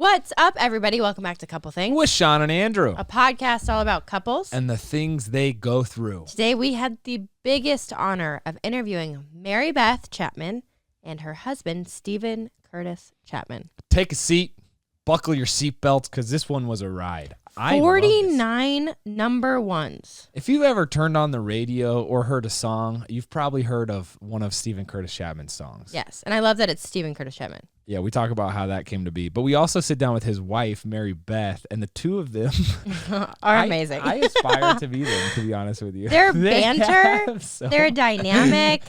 What's up, everybody? Welcome back to Couple Things with Shawn and Andrew, a podcast all about couples and the things they go through. Today, we had the biggest honor of interviewing Beth Chapman and her husband, Steven Curtis Chapman. Take a seat, buckle your seatbelts, because this one was a ride. 49 number ones. If you've ever turned on the radio or heard a song, you've probably heard of one of Steven Curtis Chapman's songs. Yes, and I love that it's Steven Curtis Chapman. Yeah, we talk about how that came to be. But we also sit down with his wife, Beth, and the two of them are amazing. I aspire to be them, to be honest with you. Their banter, their dynamic,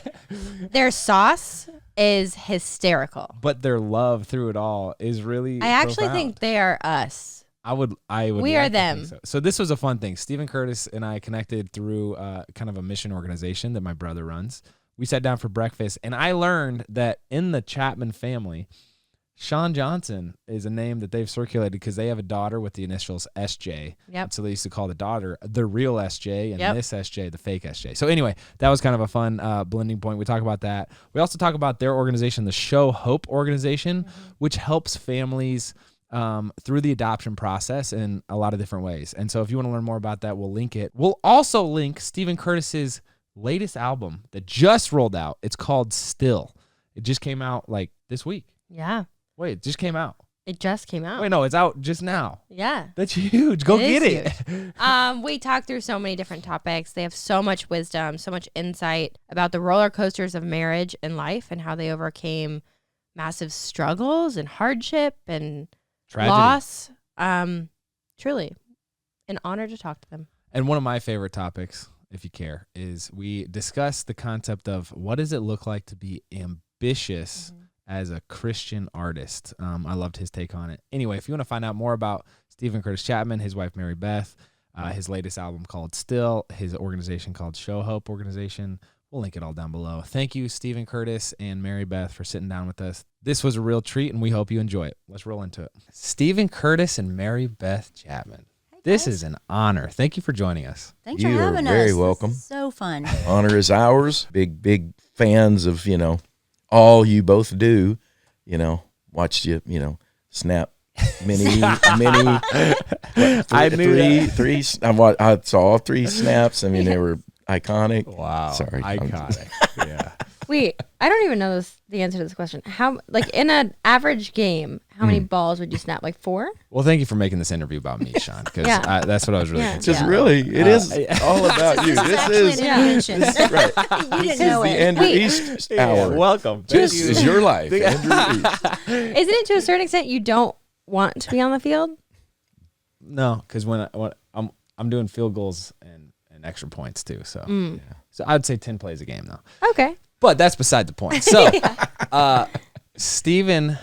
their sauce is hysterical. But their love through it all is really I actually profound. think they are us. I would. We are them. So this was a fun thing. Steven Curtis and I connected through kind of a mission organization that my brother runs. We sat down for breakfast, and I learned that in the Chapman family, Shawn Johnson is a name that they've circulated because they have a daughter with the initials SJ. Yep. So they used to call the daughter the real SJ and this SJ the fake SJ. So anyway, that was kind of a fun blending point. We talk about that. We also talk about their organization, the Show Hope organization, which helps families through the adoption process in a lot of different ways. And so if you want to learn more about that, we'll link it. We'll also link Steven Curtis's latest album that just rolled out. It's called Still. It just came out like this week. Yeah. Wait, it just came out. It just came out. Wait, no, it's out just now. Yeah. That's huge. Go get it. We talk through so many different topics. They have so much wisdom, so much insight about the roller coasters of marriage and life and how they overcame massive struggles and hardship and tragedy. Loss. Truly an honor to talk to them. And one of my favorite topics, if you care, is we discuss the concept of what does it look like to be ambitious as a Christian artist. I loved his take on it. Anyway, if you want to find out more about Steven Curtis Chapman, his wife Beth, his latest album called Still, his organization called Show Hope Organization, we'll link it all down below. Thank you, Steven Curtis and Beth, for sitting down with us. This was a real treat, and we hope you enjoy it. Let's roll into it. Steven Curtis and Beth Chapman. Hey, this is an honor. Thank you for joining us. Thanks for having us. You are very welcome. This is so fun. Honor is ours. Big fans of, all you both do. Watched you, snap many. I knew three. I saw all three snaps. I mean, they were iconic. Wow. Sorry. Iconic. Yeah. Wait, I don't even know the answer to this question. How, in an average game, how many balls would you snap? Like 4? Well, thank you for making this interview about me, Shawn, because that's what I was really concerned Because about. really, it is all about you. This is an invention. Right. You didn't know The it. Andrew East hour. Welcome. This is your life, Andrew East. Isn't it to a certain extent you don't want to be on the field? No, because when I'm doing field goals and extra points too, so so I'd say 10 plays a game though. Okay. But that's beside the point. So, Steven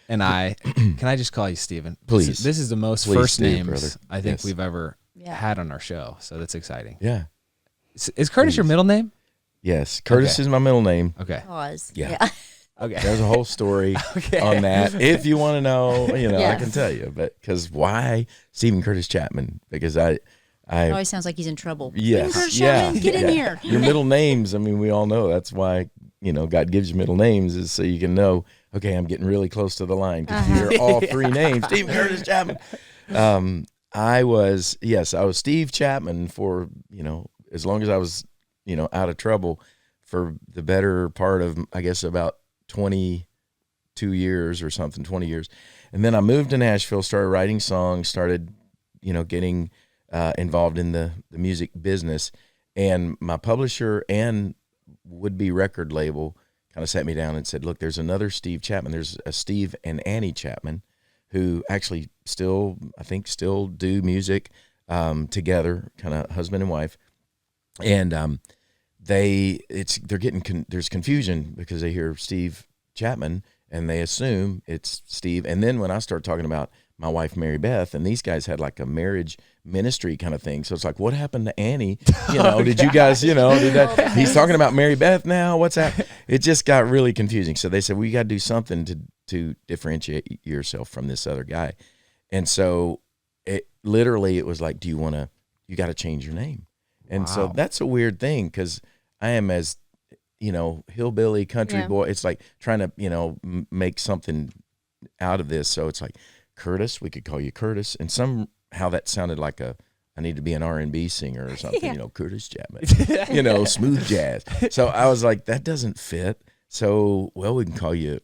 and I, can I just call you Steven? Please. This is the most Please first do, names brother. I think Yes. we've ever had on our show. So that's exciting. Yeah. Is Curtis your middle name? Yes. Curtis is my middle name. Okay. Pause. Yeah. Okay. There's a whole story on that. If you want to know, I Yes. can tell you. But because why Steven Curtis Chapman? Because It always sounds like he's in trouble. yes, Curtis yeah, Chapman, get in here. Your middle names. I mean, we all know that's why God gives you middle names is so you can know. Okay, I'm getting really close to the line because you hear all three names. Steven Curtis Chapman. I was Steve Chapman for as long as I was out of trouble for the better part of I guess about 22 years or something, 20 years. And then I moved to Nashville, started writing songs, started, getting involved in the music business. And my publisher and would-be record label kind of sat me down and said, look, there's another Steve Chapman. There's a Steve and Annie Chapman who actually still do music together, kind of husband and wife. And there's confusion because they hear Steve Chapman and they assume it's Steve. And then when I start talking about my wife Beth, and these guys had like a marriage ministry kind of thing, so it's like, what happened to Annie? Did you guys, did that? He's talking about Beth now. What's that? It just got really confusing. So they said, well, you got to do something to differentiate yourself from this other guy. And so it was like, you got to change your name. And so that's a weird thing because I am as, hillbilly country boy. It's like trying to, make something out of this. So it's like Curtis, we could call you Curtis. And somehow that sounded like I need to be an R&B singer or something, Curtis Chapman, smooth jazz. So I was like, that doesn't fit. So, well, we can call you,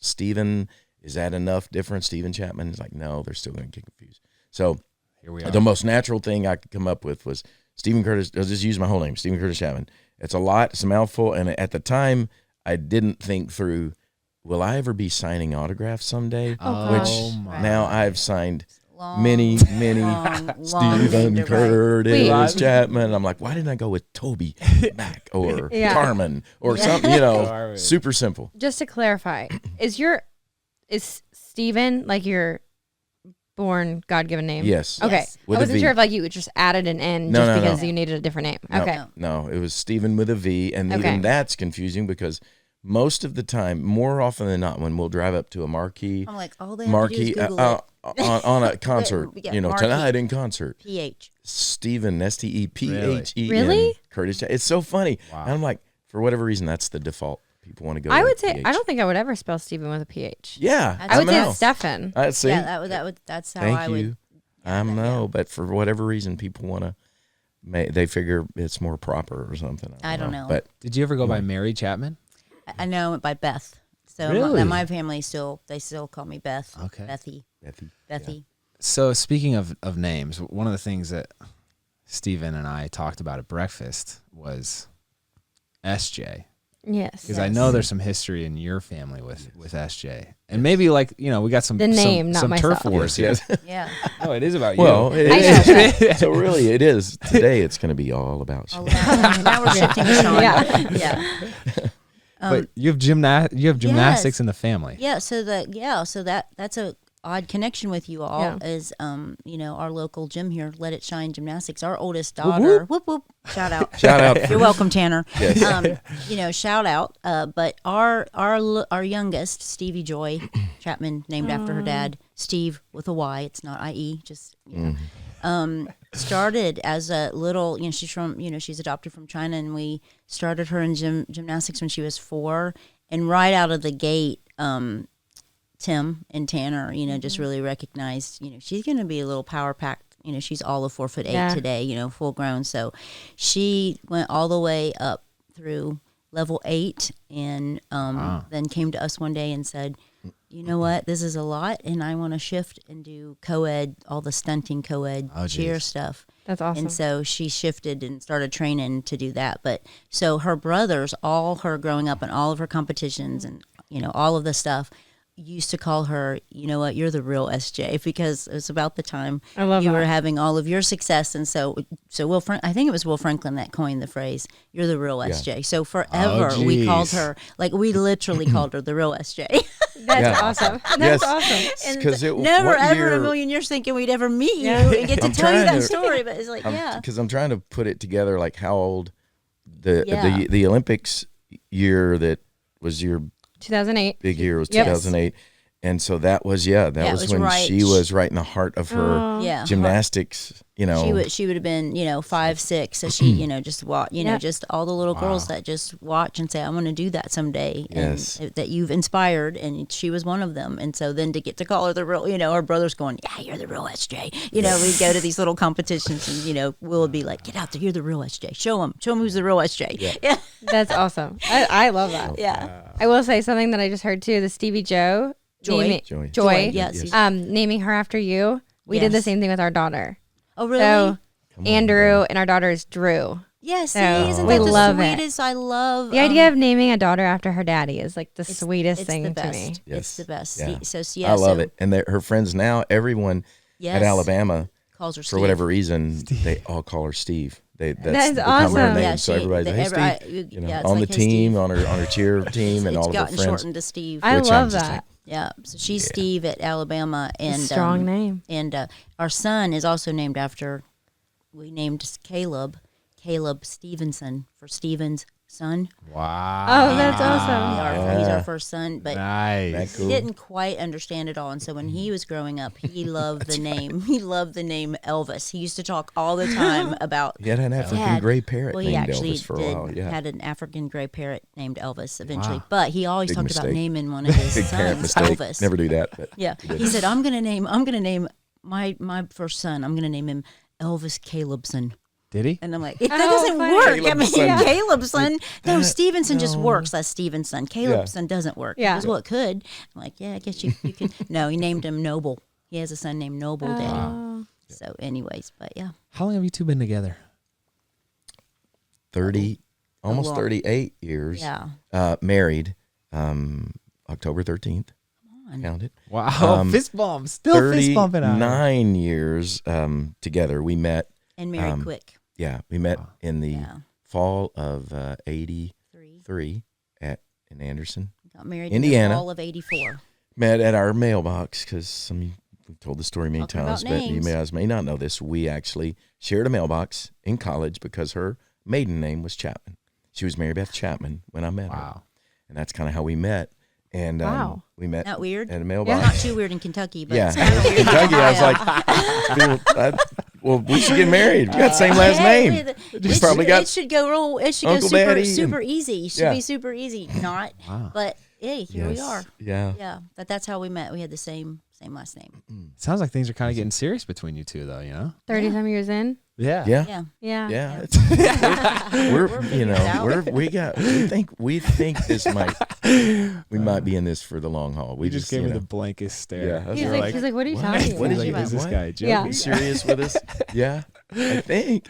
Steven. Is that enough different? Steven Chapman? He's like, no, they're still going to get confused. So here we are. The most natural thing I could come up with was Steven Curtis. I'll just use my whole name, Steven Curtis Chapman. It's a lot. It's a mouthful. And at the time, I didn't think through, will I ever be signing autographs someday? Now I've signed many Steven Curtis Chapman. I'm like, why didn't I go with Toby Mac or Carmen or something, super simple. Just to clarify, is Steven like your born God-given name? Yes. Okay. Yes. I wasn't sure if you just added an N because you needed a different name. Okay. No, it was Steven with a V, and even that's confusing because most of the time, more often than not, when we'll drive up to a marquee, I'm like, all they have to do is Google it. on a concert, tonight in concert, PH. Steven, Stephen, Really? Curtis. It's so funny. Wow. And I'm like, for whatever reason, that's the default. People want to go. I with would say PH. I don't think I would ever spell Steven with a PH. Yeah, I would say it's Stefan. See. Yeah, that's how I would. Thank you. I know, but for whatever reason, people want to. They figure it's more proper or something. I don't know. But did you ever go by Mary Chapman? I know it by Beth. So Really? my family still call me Beth. Okay. Bethy. Yeah. So speaking of names, one of the things that Steven and I talked about at breakfast was SJ. Yes. Because I know there's some history in your family with SJ. And maybe we got some The name, some not turf myself. wars here. Yeah. No, it is about you. Well, it is. So really, it is. Today, it's going to be all about you. Now we're shifting to Shawn. Yeah. But you have gymnastics in the family. Yeah. So that's a odd connection with you all. Is our local gym here, Let It Shine Gymnastics. Our oldest daughter. Whoop whoop. Shout out. Shout out. You're welcome, Tanner. Yes. Shout out. But our youngest, Stevie Joy Chapman, named after her dad, Steve with a Y. It's not IE. Just started as a little. She's adopted from China, and we started her in gymnastics when she was 4. And right out of the gate, Tim and Tanner, just really recognized, she's going to be a little power packed. She's all of 4'8" today, full grown. So she went all the way up through level 8 and then came to us one day and said, you know what, this is a lot and I want to shift and do co-ed, all the stunting co-ed cheer stuff. That's awesome. And so she shifted and started training to do that. But so her brothers, all her growing up and all of her competitions and, all of the stuff, used to call her, you know what, you're the real SJ, because it was about the time you were having all of your success. And so I think it was Will Franklin that coined the phrase, you're the real SJ. So forever we called her, we literally called her the real SJ. That's awesome. That's awesome. Because never ever in a million years thinking we'd ever meet you and get to tell you that story. But it's like, because I'm trying to put it together, like how old the Olympics year that was your 2008. Big year was 2008. And so that was was when she was right in the heart of her gymnastics, She would have been, 5, 6. So she, just watch, just all the little girls that just watch and say, I want to do that someday. Yes. And that you've inspired. And she was one of them. And so then to get to call her the real, our brother's going, yeah, you're the real SJ. We'd go to these little competitions and, Will would be like, get out there, you're the real SJ. Show them who's the real SJ. Yeah. That's awesome. I love that. Yeah. I will say something that I just heard too, the Stevie Joy. Yes. Naming her after you. We did the same thing with our daughter. Oh, really? So Andrew and our daughter is Drew. Yes, So isn't we that the love sweetest? I love the idea of naming a daughter after her daddy is like the sweetest it's thing the to best. me. Yes. It's the best. Yeah. I love it. And her friends now, everyone at Alabama, calls her for Steve. whatever reason, they all call her Steve. That's become awesome. her name. Yeah, So everybody's like, hey, Steve, like, on the hey, team, Steve. on her cheer team, and all of her gotten friends. shortened to Steve. I Which I'm love just that. like, Yeah, so she's Steve at Alabama, and Strong name. And our son is also named after. We named Caleb Stevenson for Stevens son. Wow. Oh, that's awesome. He's our first son, but Nice. he didn't quite understand it all. And so when he was growing up, he loved the name. He loved the name Elvis. He used to talk all the time about. He had an African gray parrot Well, he named actually Elvis for a while. Yeah. had an African gray parrot named Elvis eventually, Wow. but he always Big talked about mistake. naming one of his Big parent sons mistake. Elvis. Never do that. But Yeah, he said, "I'm gonna name my first son. I'm gonna name him Elvis Calebson." Did he? And I'm like, that doesn't funny. work. I mean, Calebson. Calebson. No, that- Stevenson just no. works. That's Stevenson. Calebson doesn't work. Yeah. He goes, well, it could. I'm like, yeah, I guess you could. No, he named him Noble. He has a son named Noble Daddy. Oh. So, anyways, but yeah. How long have you two been together? 30, almost long. 38 years. Yeah. Married, October 13th. Come on. Count it. Wow. Fist bump. Still fist bumping out. 39 years together. We met. And married quick. Yeah, we met in the Yeah. fall of 83 3. in Anderson. Got married Indiana. in the fall of 84. Met at our mailbox because we've told the story many Talking about times, but you names. may not know this. We actually shared a mailbox in college because her maiden name was Chapman. She was Mary Beth Chapman when I met her. Wow. And that's kind of how we met. And Wow. we met Not weird? at a Not mailbox. too weird in Kentucky, but Yeah, it's kind of weird. in Kentucky, I was like, well, we should get married. We got the same last name. It should go real. It should go Uncle super Daddy super and- easy. It should Yeah. be super easy. Not, Wow. but hey, here we Yes. are. Yeah. Yeah, but that's how we met. We had the same last name. Sounds like things are kind of getting serious between you two, though, you know? 30-some years in. Yeah. Yeah. Yeah. Yeah. Yeah, We're we're figuring it out. we think this might we might be in this for the long haul. We You just gave you me know, the blankest stare. Yeah, that's He's You're like, what are you talking What about? did you Is this what? guy joking? Yeah. Are you serious with us? Yeah, I think.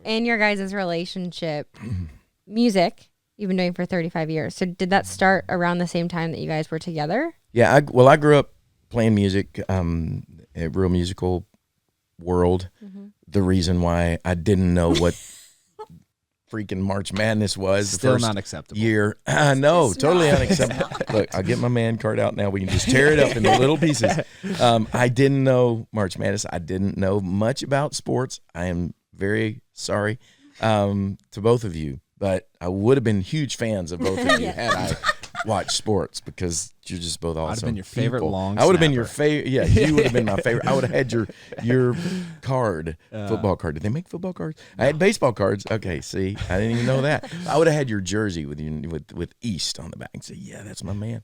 In your guys' relationship, music, you've been doing for 35 years. So did that start around the same time that you guys were together? Yeah, I grew up playing music, a real musical world. Mm-hmm. The reason why I didn't know what freaking March Madness was Still the first not acceptable. year. No, It's totally not. unacceptable. Look, I'll get my man card out now. We can just tear it up into little pieces. I didn't know March Madness. I didn't know much about sports. I am very sorry to both of you, but I would have been huge fans of both of you had I watched sports because you're just both awesome. I'd have been your favorite people. long I would have been your snapper. favorite. Yeah, you would have been my favorite. I would have had your card, football card. Did they make football cards? I had baseball cards. Okay, see, I didn't even know that. I would have had your jersey with East on the back and say, yeah, that's my man.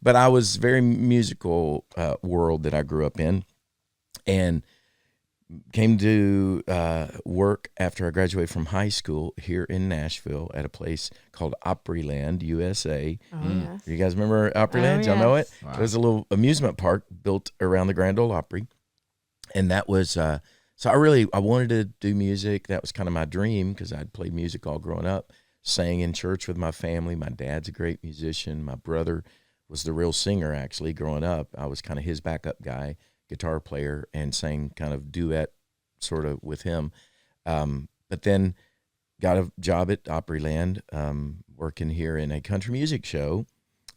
But I was very musical world that I grew up in, and came to work after I graduated from high school here in Nashville at a place called Opryland, USA. Oh, yes. You guys remember Opryland? Oh, Y'all know it? yes. Wow. It was a little amusement park built around the Grand Ole Opry. And that was, so I wanted to do music. That was kind of my dream because I'd played music all growing up, sang in church with my family. My dad's a great musician. My brother was the real singer, actually, growing up. I was kind of his backup guy, guitar player, and sang kind of duet sort of with him. But then got a job at Opryland, working here in a country music show,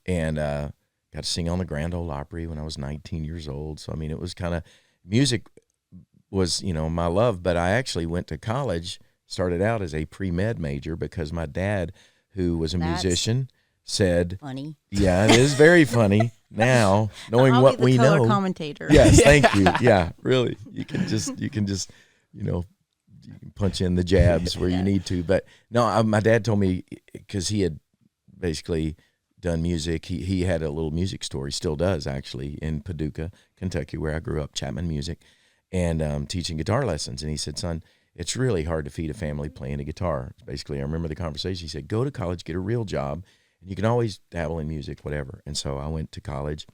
and got to sing on the Grand Ole Opry when I was 19 years old. So, I mean, it was kind of, music was, my love, but I actually went to college, started out as a pre-med major because my dad, who was a That's musician, said, Funny. yeah, it is very funny now, knowing I'll what be the we color know. commentator. Yes, thank you. Yeah, really. You can just, you can punch in the jabs where you need to. But no, my dad told me, because he had basically done music. He had a little music store. He still does, actually, in Paducah, Kentucky, where I grew up, Chapman Music, and teaching guitar lessons. And he said, son, it's really hard to feed a family playing a guitar. Basically, I remember the conversation. He said, go to college, get a real job, and you can always dabble in music, whatever. And so I went to college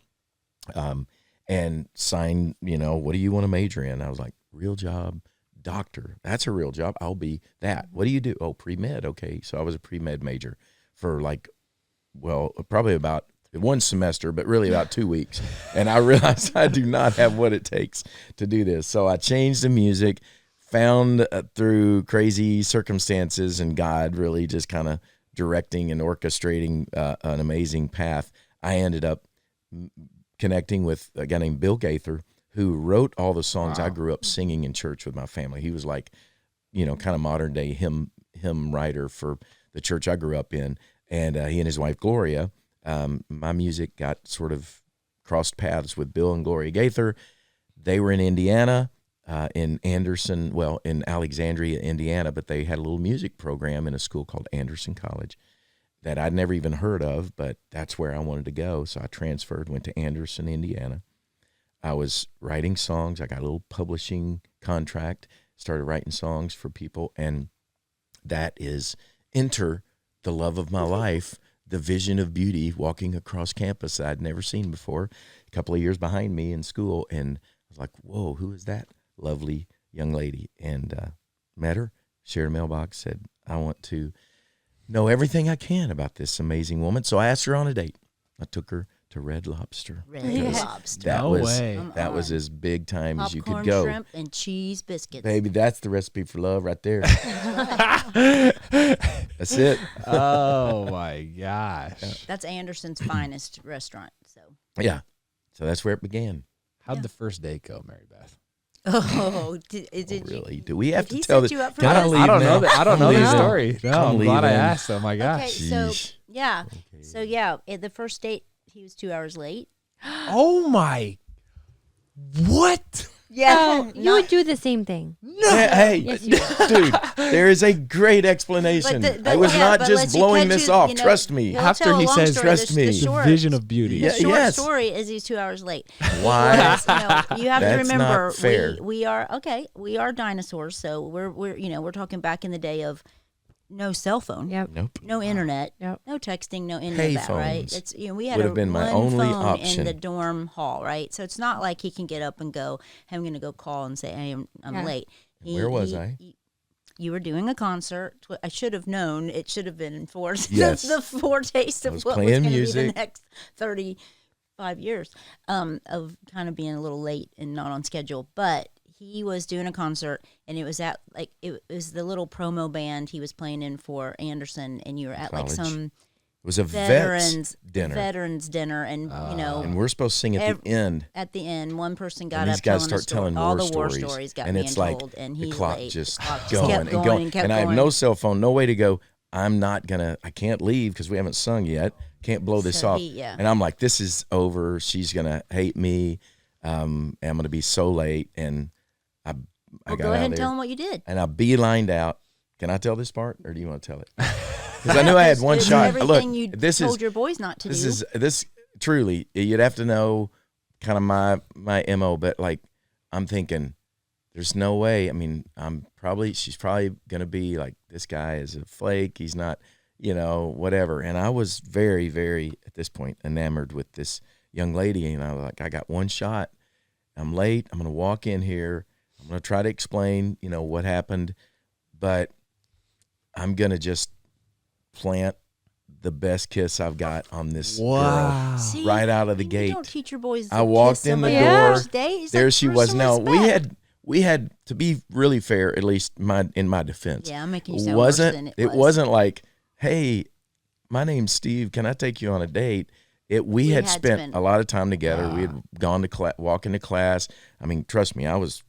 and signed, what do you want to major in? I was like, real job, doctor. That's a real job. I'll be that. What do you do? Oh, pre-med. Okay. So I was a pre-med major for probably about one semester, but really about 2 weeks. And I realized I do not have what it takes to do this. So I changed the music, found through crazy circumstances and God really just kind of directing and orchestrating an amazing path. I ended up connecting with a guy named Bill Gaither, who wrote all the songs I grew up singing in church with my family. He was like, kind of modern day hymn writer for the church I grew up in. And he and his wife, Gloria, my music got sort of crossed paths with Bill and Gloria Gaither. They were in Indiana, in Alexandria, Indiana, but they had a little music program in a school called Anderson College that I'd never even heard of, but that's where I wanted to go. So I transferred, went to Anderson, Indiana. I was writing songs. I got a little publishing contract, started writing songs for people, and that is enter the love of my life, the vision of beauty walking across campus that I'd never seen before, a couple of years behind me in school. And I was like, whoa, who is that lovely young lady? And met her, shared a mailbox, said, I want to know everything I can about this amazing woman. So I asked her on a date. I took her to Red Lobster. Red Lobster. That No way. That was as big time as you could Popcorn, go. shrimp, and cheese biscuits. Baby, that's the recipe for love right there. That's it. Oh my gosh. That's Anderson's finest restaurant. So. Yeah. So that's where it began. How'd the first date go, Mary Beth? Oh, did Really? Do we have did to he tell set the? you up for Can I this? leave I don't now? know that. I don't know I'm the leaving. story. No, I'm glad I leaving. asked. Oh my Okay, gosh. so Sheesh. yeah, so yeah, at the first date he was 2 hours late. Oh my. What? Yeah, Oh, you would do the same thing. Hey, Yes, you dude, there is a great explanation. I was not just blowing this off. Trust me. After he says, trust me. The vision of beauty. Yeah, The short yes. story is he's 2 hours late. Why? You have to That's not remember fair. we are we are dinosaurs, so we're talking back in the day of no cell phone, Yep. Nope. no internet, Yep. no texting, no any of that, right? Payphones It's we had would have been my one only phone option. in the dorm hall, right? So it's not like he can get up and go, hey, I'm going to go call and say, hey, I'm Yeah. late. Where was I? You were doing a concert. I should have known. It should have been enforced. Yes. the foretaste I of was what was playing going to be music. the next 35 years of kind of being a little late and not on schedule. But he was doing a concert, and it was at it was the little promo band he was playing in for Anderson, and you were at College. some It was a veterans dinner. and And we're supposed to sing at the end. at the end, one person got And these up guys telling start telling all war the war stories. stories got And being it's like told, and the he clock late. just Clock going kept and going going. and kept And I have going. no cell phone, no way to go. I can't leave because we haven't sung yet. Can't blow this So off. yeah. And I'm like, this is over. She's going to hate me. I'm going to be so late. And I Well, got go out ahead of and there. tell him what you did. And I beelined out. Can I tell this part, or do you want to tell it? Because I knew I had one It's shot. Everything Look, you this told is your boys not to do. this truly. You'd have to know kind of my mo, but like I'm thinking, there's no way. I mean, she's probably gonna be like, this guy is a flake. He's not, whatever. And I was very, very at this point enamored with this young lady, and I was like, I got one shot. I'm late. I'm gonna walk in here. I'm gonna try to explain, what happened, but I'm gonna just plant the best kiss I've got on this girl See, right out of the you gate. Don't teach your boys. I to walked kiss in the somebody door. on the first date. It's There like she was. personal Now respect. we had to be really fair, at least in my defense. Yeah, I'm making you sound worse than it was. wasn't like, hey, my name's Steve. Can I take you on a date? We had spent a lot of time together. We had gone to walk into class. I mean, trust me, I was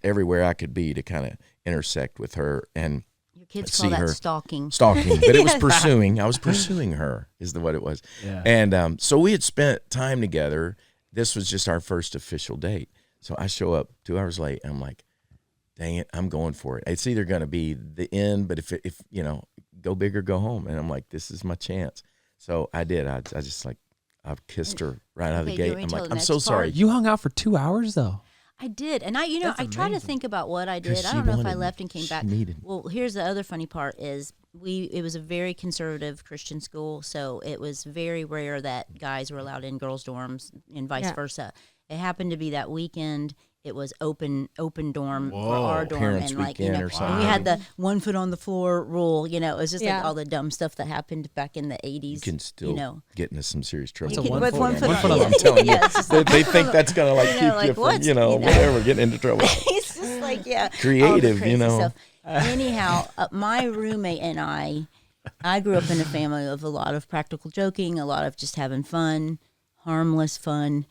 everywhere I could be to kind of intersect with her and Your kids see call that her. stalking. But it was pursuing. I was pursuing her is what it was. Yeah. And so we had spent time together. This was just our first official date. So I show up 2 hours late, and I'm like, dang it, I'm going for it. It's either going to be the end, but if go big or go home. And I'm like, this is my chance. So I did. I just I kissed her right out of the Okay, do you gate. want me I'm to tell like, the I'm next so part? sorry. You hung out for 2 hours though. I did, and I try to amazing. think about what I 'Cause did. I she don't know if I wanted me. left and came She back. needed me. Well, here's the other funny part: is it was a very conservative Christian school, so it was very rare that guys were allowed in girls' dorms and vice Yeah. versa. It happened to be that weekend. It was open dorm for Whoa. our dorm, Parents' and weekend or and something. we had the 1 foot on the floor rule. It was just Yeah. like all the dumb stuff that happened back in the 80s. You can still get into some serious trouble. You It's a can- one with foot. 1 foot. One foot on yeah, I'm telling you. yeah, it's just like They 1 think foot that's going to You know, keep like, you from, what's- you know. whatever, getting into trouble. It's just like, yeah. all the Creative, crazy know. Stuff. Anyhow, my roommate and I grew up in a family of a lot of practical joking, a lot of just having fun, harmless fun.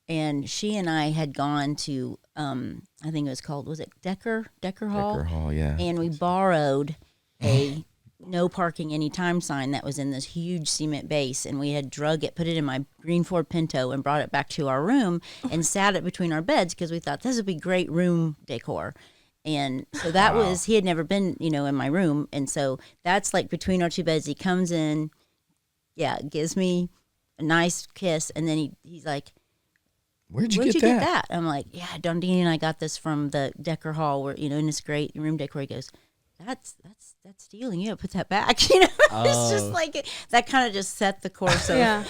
And she and I had gone to, I think it was called, was it Decker Hall? Decker Hall, yeah. And we borrowed a no parking anytime sign that was in this huge cement base, and we had drug it, put it in my green Ford Pinto, and brought it back to our room and sat it between our beds because we thought this would be great room decor. And so that was, he had never been, in my room. And so that's like between our two beds. He comes in, gives me a nice kiss. And then he's like, Where'd you get that? that? I'm like, Dundee and I got this from the Decker Hall where, in this great room decor. He goes, that's stealing. You gotta put that back. It's just like, that kind of just set the course of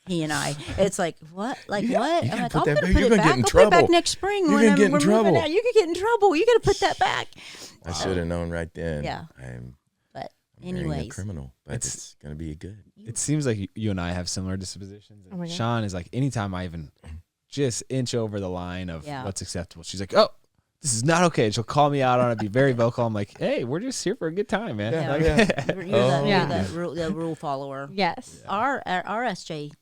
he and I. It's like, what? Like, what? I'm like, I'm going to put it back. I'll put it back next spring when we're moving out. You could get in trouble. You got to put that back. I should have known right then. Yeah. But anyways. A criminal, but it's going to be good. It seems like you and I have similar dispositions. Oh my God. Shawn is like, anytime I even just inch over the line of what's acceptable, she's like, oh, this is not okay. And she'll call me out on it, be very vocal. I'm like, hey, we're just here for a good time, man. You're the rule follower. Yes. Our SJ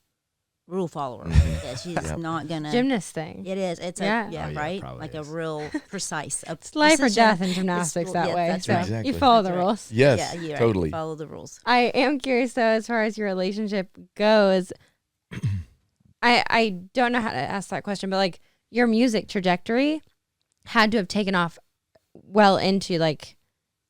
rule follower. Yeah, she's not gonna gymnast thing. It is. It's right. Like is. a real precise. It's life or death in gymnastics that way. That's so right. Exactly. You follow That's the right. rules. Yes, you're totally. Right. Follow the rules. I am curious though, as far as your relationship goes. I don't know how to ask that question, but like your music trajectory had to have taken off well into like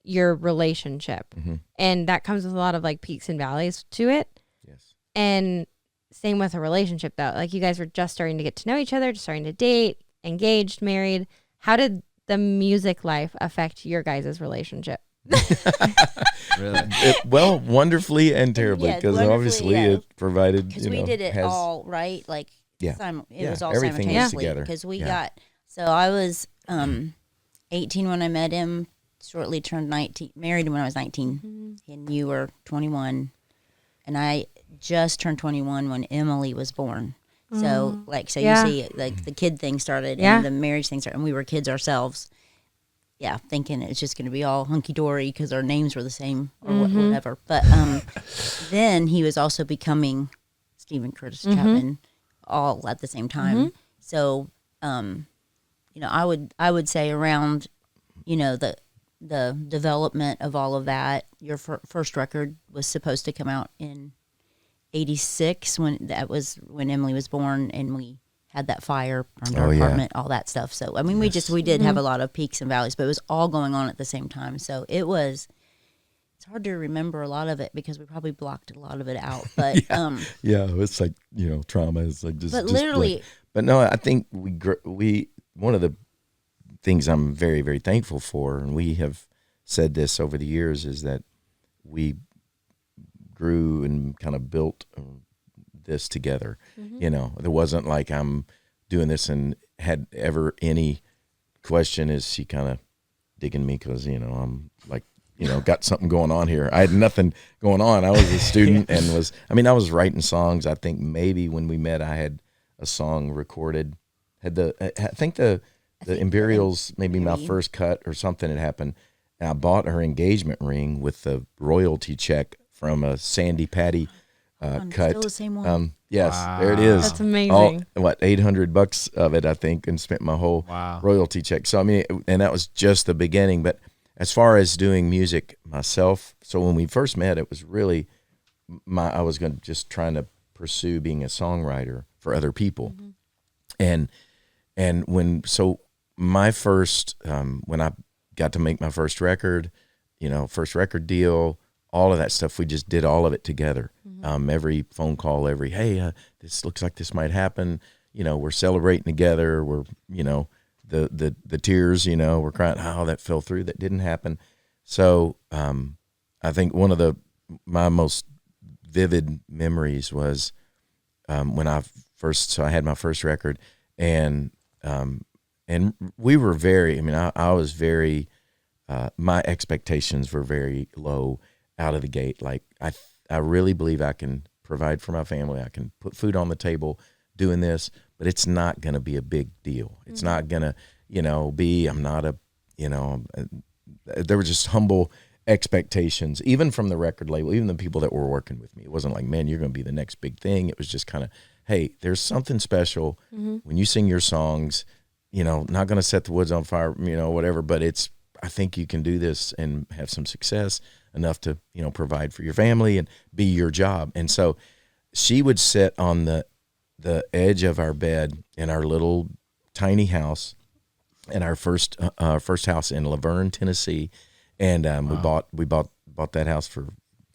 your relationship, and that comes with a lot of like peaks and valleys to it. Yes. And same with a relationship though. Like you guys were just starting to get to know each other, just starting to date, engaged, married. How did the music life affect your guys' relationship? Really? Well, wonderfully and terribly, because obviously it provided, because we did it all right. Like, it was all everything simultaneously. together. Because we got, so I was 18 when I met him, shortly turned 19, married when I was 19, and you were 21, and I just turned 21 when Emily was born. So, you see, like the kid thing started and the marriage thing started, and we were kids ourselves. Yeah, thinking it's just going to be all hunky-dory because our names were the same or whatever. But then he was also becoming Steven Curtis Chapman all at the same time. So, I would say around, the development of all of that, your first record was supposed to come out in 86 when Emily was born and we had that fire, burned our apartment, all that stuff. So, I mean, we did have a lot of peaks and valleys, but it was all going on at the same time. So it's hard to remember a lot of it because we probably blocked a lot of it out. But, it's like, trauma is like just, but literally, like, but no, I think we, one of the things I'm very, very thankful for, and we have said this over the years, is that we grew and kind of built this together. There wasn't like I'm doing this and had ever any question, is she kind of digging me because I'm like got something going on here. I had nothing going on. I was a student and I was writing songs. I think maybe when we met I had a song recorded, I think the Imperials, maybe my first cut or something had happened, and I bought her engagement ring with the royalty check from a Sandy Patty cut. Still the same one. Yes, there it is. That's amazing. $800 of it, I think, and spent my whole royalty check. So, I mean, and that was just the beginning. But as far as doing music myself, so when we first met, it was really I was trying to pursue being a songwriter for other people. And when my first, when I got to make my first record, first record deal, all of that stuff, we just did all of it together. Every phone call, hey, this looks like this might happen. We're celebrating together. We're, the tears, we're crying, oh, that fell through. That didn't happen. So I think one of my most vivid memories was when I had my first record, and we were very, I was very, my expectations were very low out of the gate. Like I really believe I can provide for my family. I can put food on the table doing this, but it's not going to be a big deal. It's not going to, I'm not a, there were just humble expectations, even from the record label, even the people that were working with me. It wasn't like, man, you're going to be the next big thing. It was just kind of, hey, there's something special when you sing your songs, not going to set the woods on fire, whatever, but I think you can do this and have some success enough to, provide for your family and be your job. And so she would sit on the edge of our bed in our little tiny house, in our first house in Laverne, Tennessee. And we bought that house for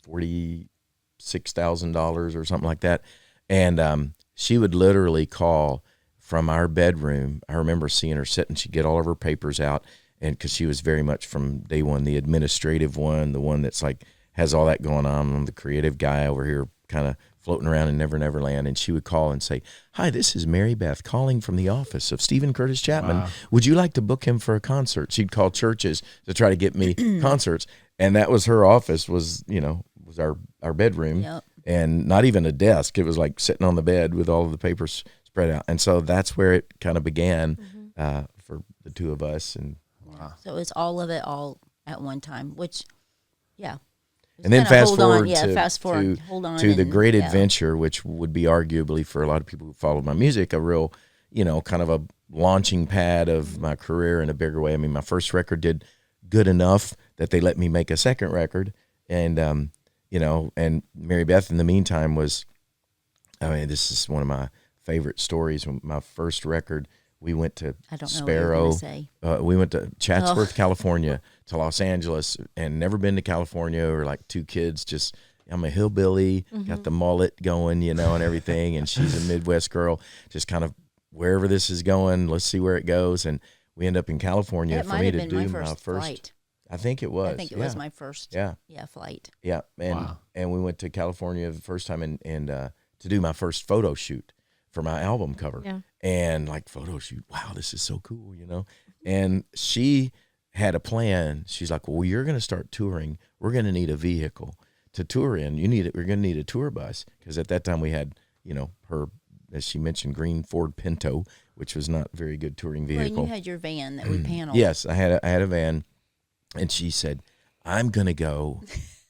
$46,000 or something like that. And she would literally call from our bedroom. I remember seeing her sitting. She'd get all of her papers out, and because she was very much from day one, the administrative one, the one that's like has all that going on. I'm the creative guy over here, kind of floating around in Never Never Land. And she would call and say, "Hi, this is Mary Beth calling from the office of Steven Curtis Chapman. Wow. Would you like to book him for a concert?" She'd call churches to try to get me concerts, and that was her office. Was our bedroom. Yep. And not even a desk. It was like sitting on the bed with all of the papers spread out. And so that's where it kind of began for the two of us. And wow. So it's all of it all at one time, which, yeah. And then fast forward to the great yeah. adventure, which would be arguably for a lot of people who followed my music, a real, kind of a launching pad of my career in a bigger way. I mean, my first record did good enough that they let me make a second record. And, and Mary Beth in the meantime was, this is one of my favorite stories. When my first record, we went to Sparrow. We went to Chatsworth, California, to Los Angeles, and never been to California. We were like two kids, I'm a hillbilly, got the mullet going, and everything. And she's a Midwest girl, just kind of wherever this is going, let's see where it goes. And we end up in California for me to do my first flight. I think it was. I think it was my first flight. Yeah. And we went to California the first time and to do my first photo shoot for my album cover. Yeah. And like photo shoot, wow, this is so cool, And she had a plan. She's like, well, you're going to start touring. We're going to need a vehicle to tour in. We're going to need a tour bus. Because at that time we had, her, as she mentioned, green Ford Pinto, which was not a very good touring vehicle. Well, and you had your van that we paneled. Yes, I had a van. And she said, I'm going to go,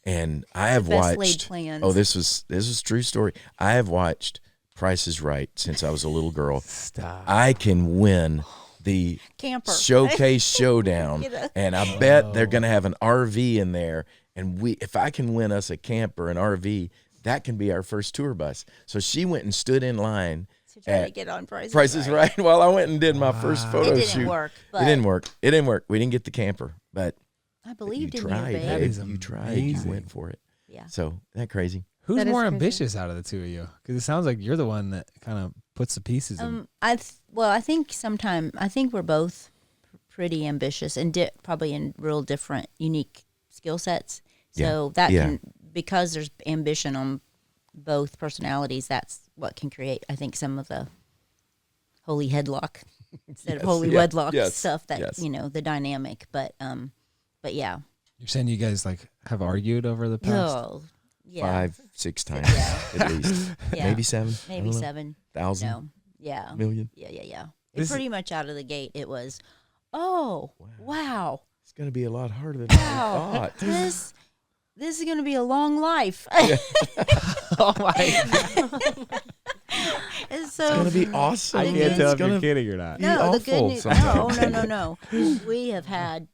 and I have watched, laid plans. Oh, this was a true story. I have watched Price is Right since I was a little girl. Stop. I can win the camper showcase showdown, and I bet they're going to have an RV in there, and if I can win us a camper, an RV, that can be our first tour bus. So she went and stood in line to try to get on Price is Right while I went and did my first photo shoot. It didn't work. It didn't work. We didn't get the camper, but I believed in you, babe. That is you tried. amazing. You went for it. Yeah. So, isn't that crazy? Who's That is more crazy. ambitious out of the two of you? Because it sounds like you're the one that kind of puts the pieces in. I think we're both pretty ambitious and probably in real different, unique skill sets. So that can, because there's ambition on both personalities, that's what can create, I think, some of the holy headlock instead of holy wedlock stuff that, the dynamic. But yeah. You're saying you guys like have argued over the past? Oh, yeah. 5-6 times at least. Maybe 7. Maybe 7. 1,000. No. Yeah. Million. Yeah. Pretty much out of the gate, it was, wow. It's going to be a lot harder than I thought. This is going to be a long life. Oh my! It's going to be awesome. I can't tell if you're kidding or not. No, the good news. Sometimes. No. We have had.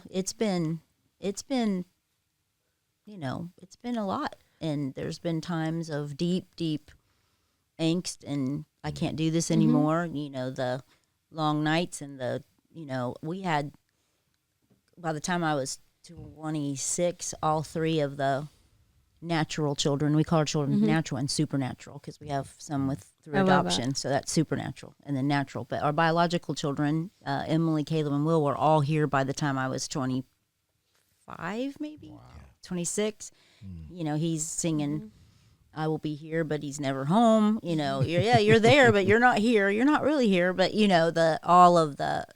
It's been. It's been a lot, and there's been times of deep angst, and I can't do this anymore. The long nights and we had. By the time I was 26, all 3 of the natural children, we call our children natural and supernatural because we have some through adoption, so that's supernatural and then natural. But our biological children, Emily, Caleb, and Will, were all here by the time I was 25, maybe 26. He's singing "I Will Be Here," but he's never home. You're there, but you're not here. You're not really here, but all of the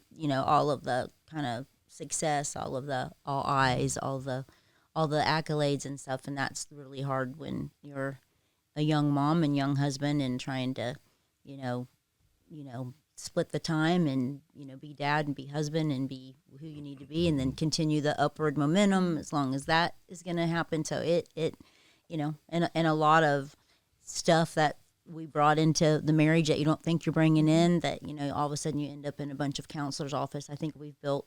kind of success, all eyes, all the accolades and stuff, and that's really hard when you're a young mom and young husband and trying to, split the time and be dad and be husband and be who you need to be, and then continue the upward momentum as long as that is going to happen. So it and a lot of stuff that we brought into the marriage that you don't think you're bringing in, that all of a sudden you end up in a bunch of counselors' office. I think we've built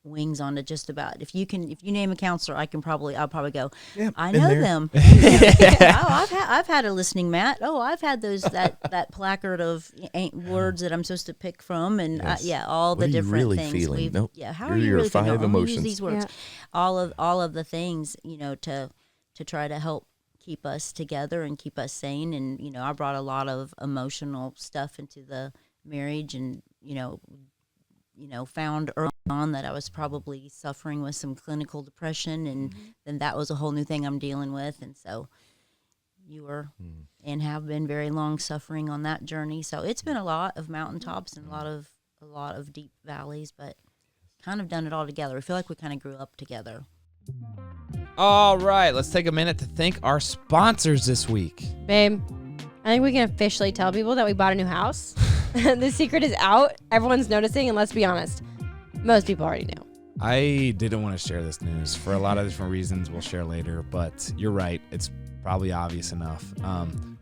wings onto just about. If you name a counselor, I'll probably go. Yeah, I been know there. them. I've had a listening mat. Oh, I've had those that placard of words that I'm supposed to pick from, and Yes. all What the are you different really things. feeling? Nope. Yeah, how Here are are you your really feeling? 5 I'm gonna use emotions. these words. All of the things, to try to help keep us together and keep us sane. And I brought a lot of emotional stuff into the marriage, and found early on that I was probably suffering with some clinical depression, and then that was a whole new thing I'm dealing with. And so you were and have been very long suffering on that journey. So it's been a lot of mountaintops and a lot of deep valleys, but kind of done it all together. I feel like we kind of grew up together. All right, let's take a minute to thank our sponsors this week. Babe, I think we can officially tell people that we bought a new house. The secret is out. Everyone's noticing, and let's be honest, most people already knew. I didn't want to share this news for a lot of different reasons we'll share later, but you're right. It's probably obvious enough.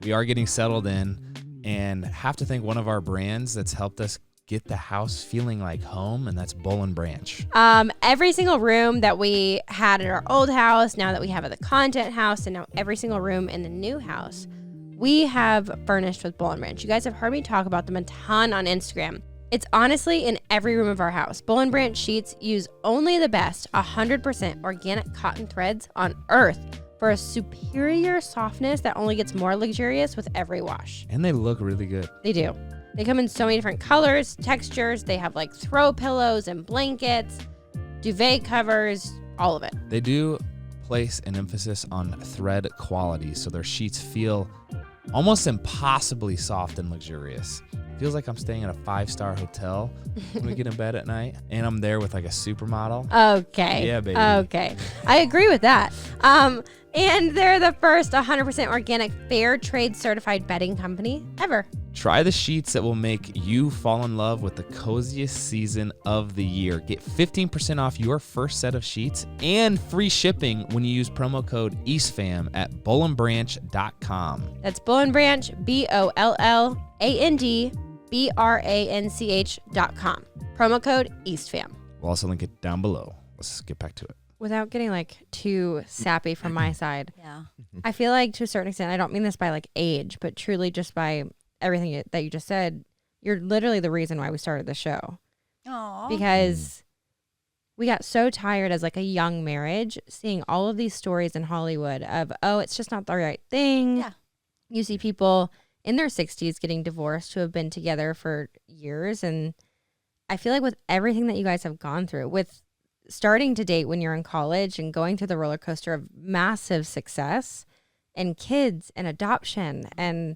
We are getting settled in, and have to thank one of our brands that's helped us get the house feeling like home, and that's Boll & Branch. Every single room that we had at our old house, now that we have at the content house, and now every single room in the new house, we have furnished with Boll & Branch. You guys have heard me talk about them a ton on Instagram. It's honestly in every room of our house. Boll & Branch sheets use only the best 100% organic cotton threads on earth for a superior softness that only gets more luxurious with every wash. And they look really good. They do. They come in so many different colors, textures. They have like throw pillows and blankets, duvet covers, all of it. They do place an emphasis on thread quality, so their sheets feel almost impossibly soft and luxurious. Feels like I'm staying in a 5-star hotel when we get in bed at night, and I'm there with like a supermodel. Okay. Yeah, baby. Okay. I agree with that. And they're the first 100% organic fair trade certified bedding company ever. Try the sheets that will make you fall in love with the coziest season of the year. Get 15% off your first set of sheets and free shipping when you use promo code EastFam at bollandbranch.com. That's Boll & Branch, BOLLANDBRANCH.com. Promo code EastFam. We'll also link it down below. Let's get back to it. Without getting like too sappy from my side, Yeah. I feel like to a certain extent, I don't mean this by like age, but truly just by everything that you just said, you're literally the reason why we started the show. Aww. Because we got so tired as like a young marriage, seeing all of these stories in Hollywood of, oh, it's just not the right thing. Yeah. You see people in their 60s getting divorced who have been together for years. And I feel like with everything that you guys have gone through, with starting to date when you're in college and going through the roller coaster of massive success and kids and adoption and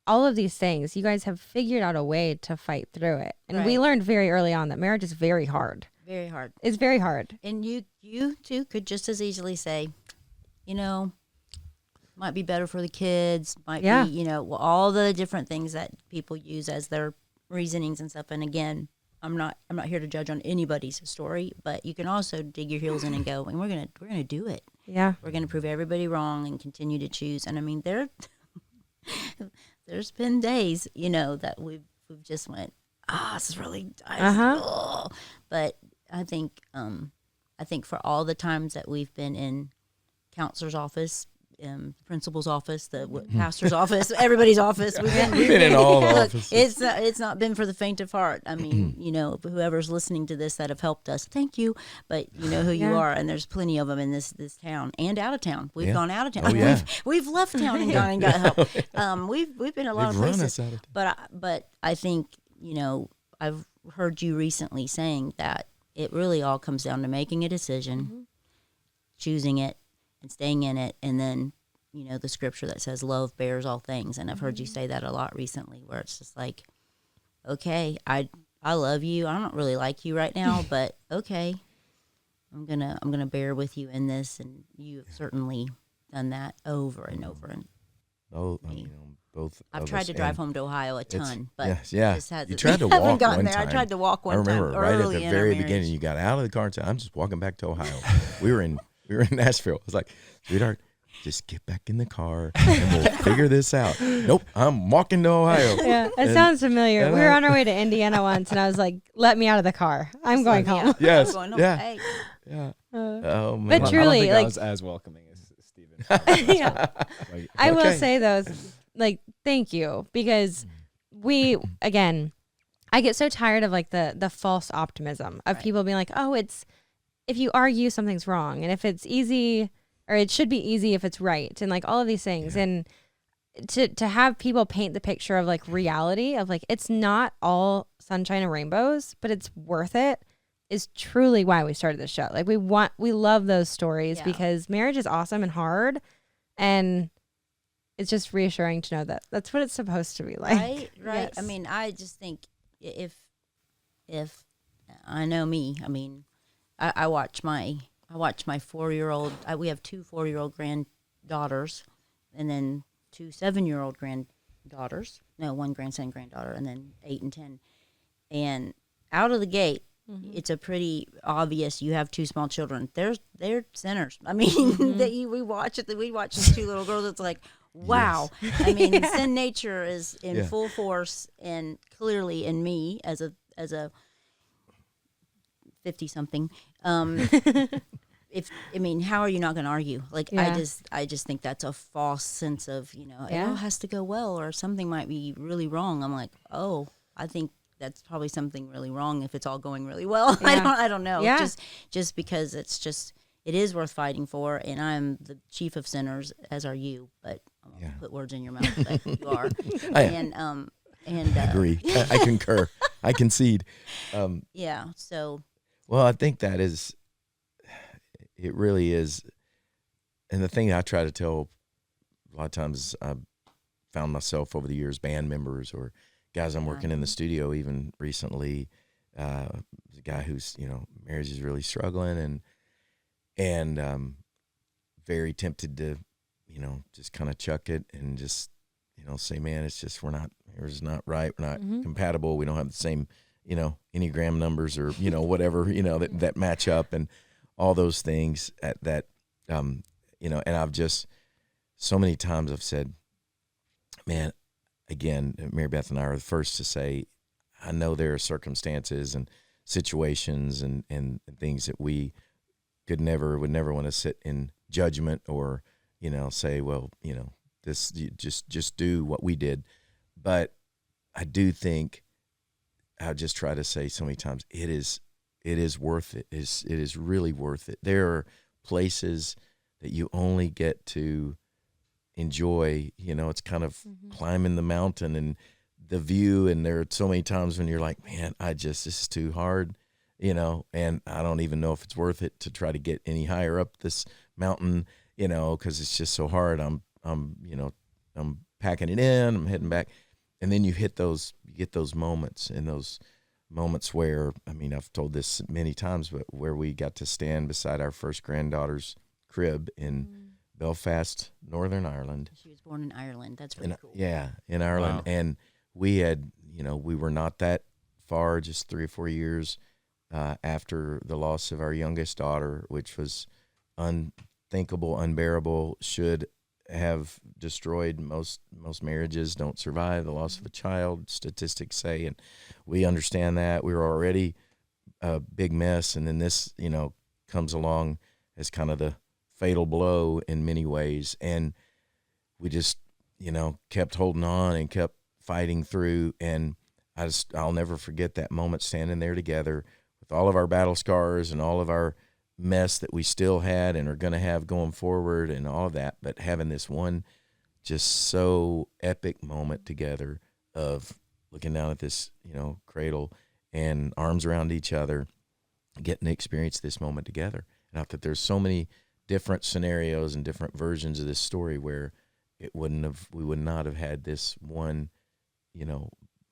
all of these things, you guys have figured out a way to fight through it. And we Right. learned very early on that marriage is very hard. Very hard. It's very hard. And you too could just as easily say, might be better for the kids, might Yeah. be, all the different things that people use as their reasonings and stuff. And again, I'm not here to judge on anybody's story, but you can also dig your heels in and go, and we're gonna do it. Yeah. We're gonna prove everybody wrong and continue to choose. And I mean, there's been days, that we've just went, this is really, but I think for all the times that we've been in counselor's office, principal's office, the pastor's office, everybody's office, we've been in all the offices. It's not been for the faint of heart. I mean, whoever's listening to this that have helped us, thank you. But you know who you are, and there's plenty of them in this town and out of town. We've gone out of town. Oh, yeah. We've left town and gone and got help. We've been a lot of They've run places. us out of But I think I've heard you recently saying that it really all comes down to making a decision, choosing it, and staying in it, and then the scripture that says love bears all things. And I've heard you say that a lot recently, where it's just like, okay, I love you. I don't really like you right now, but okay, I'm gonna bear with you in this. And you've certainly done that over and over. And both. I've of tried us, to drive and home to Ohio a ton, but yes. just You tried to haven't walk gotten one there. time. I tried to walk one I remember time right at early the in very our beginning. marriage. You got out of the car and said, "I'm just walking back to Ohio." we were in Nashville. I was like, "Sweetheart, just get back in the car and we'll figure this out. Nope, I'm walking to Ohio. Yeah, it sounds familiar. We were on our way to Indiana once, and I was like, "Let me out of the car. I'm going home." Yes. I'm going home. Yeah. Hey. Yeah. But I don't truly, think I like, was as welcoming as Steven. yeah. Like, I will Okay. say though, like, thank you, because we, again, I get so tired of like the false optimism of people being like, oh, it's, if you argue, something's wrong, and if it's easy, or it should be easy if it's right, and like all of these things. And to have people paint the picture of like reality of like, it's not all sunshine and rainbows, but it's worth it, is truly why we started this show. Like, we love those stories because marriage is awesome and hard, and it's just reassuring to know that that's what it's supposed to be like. Right. Yes. I mean, I just think if I know me, I mean, I watch my 4-year-old. We have 2 4-year-old granddaughters, and then 2 7-year-old granddaughters. No, 1 grandson, granddaughter, and then 8 and 10. And out of the gate, it's a pretty obvious. You have 2 small children. They're sinners. I mean, we watch it. We watch these 2 little girls. It's like, wow. Yes. I mean, sin nature is in full force, and clearly in me as a 50-something. How are you not going to argue? Like, I just think that's a false sense of, it all has to go well, or something might be really wrong. I'm like, oh, I think that's probably something really wrong if it's all going really well. I don't know. Yeah. Just because it is worth fighting for, and I'm the chief of sinners, as are you, but I won't put words in your mouth, but you are. And I agree. I concur. I concede. So. Well, I think that is, it really is. And the thing I try to tell a lot of times, I've found myself over the years, band members or guys I'm working in the studio, even recently, a guy who's, marriage is really struggling and very tempted to, just kind of chuck it and just, say, man, it's just, marriage is not right. We're not compatible. We don't have the same, Enneagram numbers or, whatever, that match up and all those things and I've just, so many times I've said, man, again, Mary Beth and I are the first to say, I know there are circumstances and situations and things that we would never want to sit in judgment or, say, well, this, you just do what we did. But I do think, I just try to say so many times, it is worth it. It is really worth it. There are places that you only get to enjoy, it's kind of climbing the mountain and the view. And there are so many times when you're like, man, this is too hard, and I don't even know if it's worth it to try to get any higher up this mountain, cause it's just so hard. I'm packing it in, I'm heading back. And then you get those moments, and those moments where, I've told this many times, but where we got to stand beside our first granddaughter's crib in Belfast, Northern Ireland. She was born in Ireland. That's really cool. Yeah, in Ireland. Wow. And we had, we were not that far, just 3 or 4 years after the loss of our youngest daughter, which was unthinkable, unbearable, should have destroyed most marriages. Don't survive the loss of a child, statistics say, and we understand that. We were already a big mess, and then this, comes along as kind of the fatal blow in many ways, and we just, kept holding on and kept fighting through. And I'll never forget that moment, standing there together with all of our battle scars and all of our mess that we still had and are going to have going forward and all of that, but having this one just so epic moment together of looking down at this, cradle and arms around each other, getting to experience this moment together. And I thought there's so many different scenarios and different versions of this story where we would not have had this one,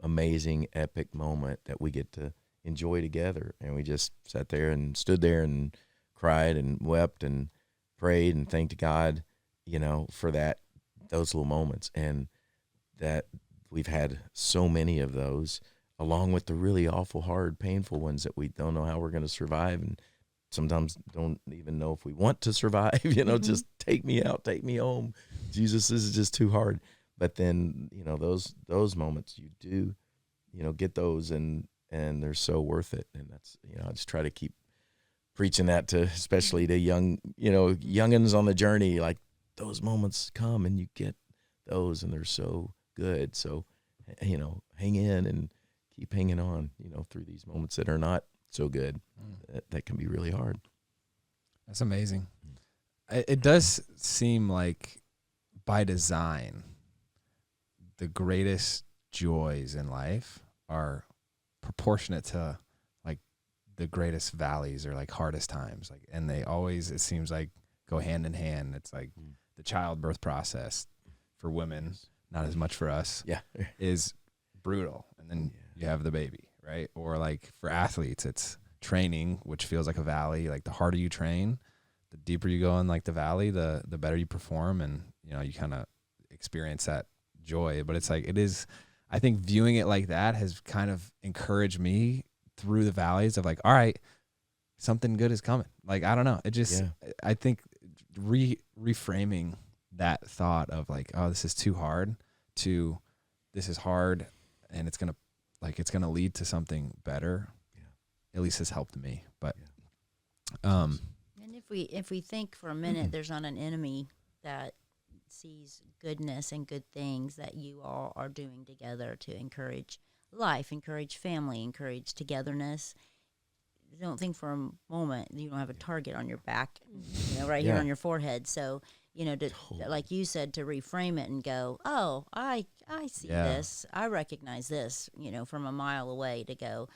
amazing epic moment that we get to enjoy together. And we just sat there and stood there and cried and wept and prayed and thanked God, for those little moments. And that we've had so many of those, along with the really awful, hard, painful ones that we don't know how we're going to survive and sometimes don't even know if we want to survive, just take me out, take me home. Jesus, this is just too hard. But then, those moments you do, get those and they're so worth it. And that's, I just try to keep preaching that to, especially to youngins on the journey, like those moments come and you get those and they're so good. So, hang in and keep hanging on, through these moments that are not so good. That can be really hard. That's amazing. It does seem like by design, the greatest joys in life are proportionate to like the greatest valleys or like hardest times. Like, and they always, it seems like, go hand in hand. It's like the childbirth process for women, not as much for us, is brutal. And then you have the baby, right? Or like for athletes, it's training, which feels like a valley. Like the harder you train, the deeper you go in like the valley, the better you perform. And, you kind of experience that joy. But it's like, it is, I think viewing it like that has kind of encouraged me through the valleys of like, all right, something good is coming. Like, I don't know. It just, I think reframing that thought of like, oh, this is too hard to this is hard and it's going to lead to something better. At least has helped me. But, and if we think for a minute, there's not an enemy that sees goodness and good things that you all are doing together to encourage life, encourage family, encourage togetherness. Don't think for a moment you don't have a target on your back, right here on your forehead. So, like you said, to reframe it and go, oh, I see this. I recognize this, from a mile away to go,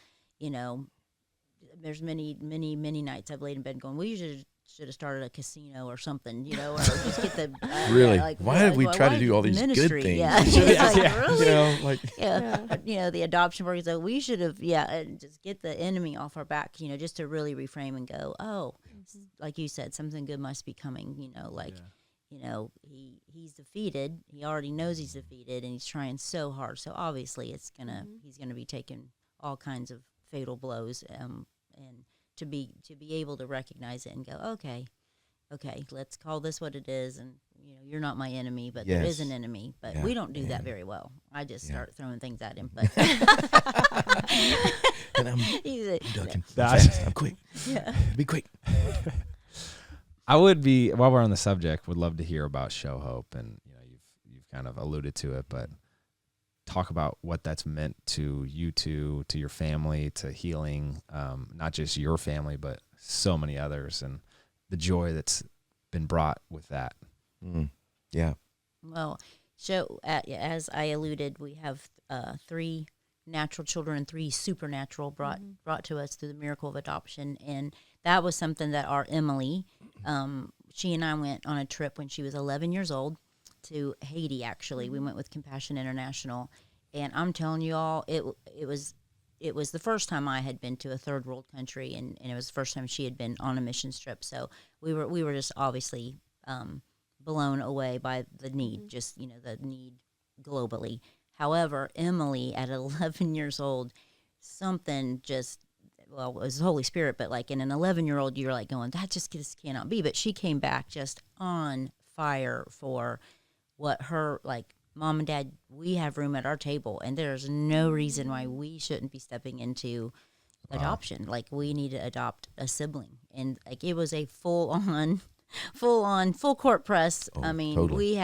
there's many, many, many nights I've laid in bed going, we should have started a casino or something, or just get the really. Why did we try to do all these ministry? Good things? Yeah, really? The adoption program. So we should have, and just get the enemy off our back, just to really reframe and go, oh, like you said, something good must be coming. He's defeated. He already knows he's defeated, and he's trying so hard. So obviously, he's gonna be taking all kinds of fatal blows, and to be able to recognize it and go, okay, let's call this what it is, and you're not my enemy, but there is an enemy. But we don't do that very well. I just start throwing things at him, but and I'm ducking. I'm quick. Yeah, be quick. I would be, while we're on the subject, would love to hear about Show Hope, and you've kind of alluded to it, but talk about what that's meant to you two, to your family, to healing, not just your family, but so many others, and the joy that's been brought with that. Yeah. Well, as I alluded, we have 3 natural children and 3 supernatural brought to us through the miracle of adoption, and that was something that our Emily, she and I went on a trip when she was 11 years old to Haiti. Actually, we went with Compassion International, and I'm telling you all, it was the first time I had been to a third world country, and it was the first time she had been on a mission trip. So we were just obviously blown away by the need, just the need globally. However, Emily at 11 years old, something just, well, it was the Holy Spirit, but like in an 11-year-old, you're like going, this cannot be. But she came back just on fire for what her, like, Mom and Dad, we have room at our table, and there's no reason why we shouldn't be stepping into adoption. Like, we need to adopt a sibling. And like, it was a full court press. Oh, I mean, totally.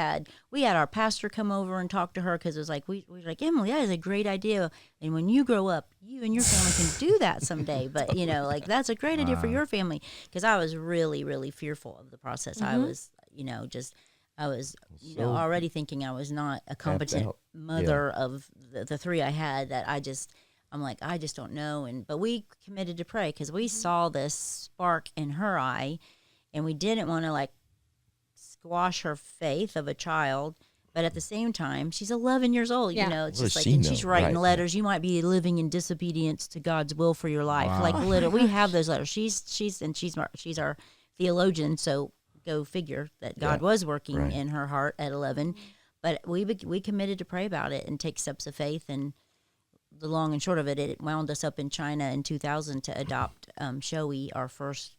we had our pastor come over and talk to her, because it was like, we were like, Emily, that is a great idea, and when you grow up, you and your family can do that someday. But like, that's a great idea for your family, because I was really, really fearful of the process. I was already thinking I was not a competent mother of the 3 I had, that I'm like, I just don't know. But we committed to pray, because we saw this spark in her eye, and we didn't want to like squash her faith of a child. But at the same time, she's 11 years old, it's just like, and she's writing letters. You might be living in disobedience to God's will for your life. Wow. Like, literally, we have those letters. She's our theologian. So go figure that God was working in her heart at 11. But we committed to pray about it and take steps of faith. And the long and short of it, it wound us up in China in 2000 to adopt Shoei, our first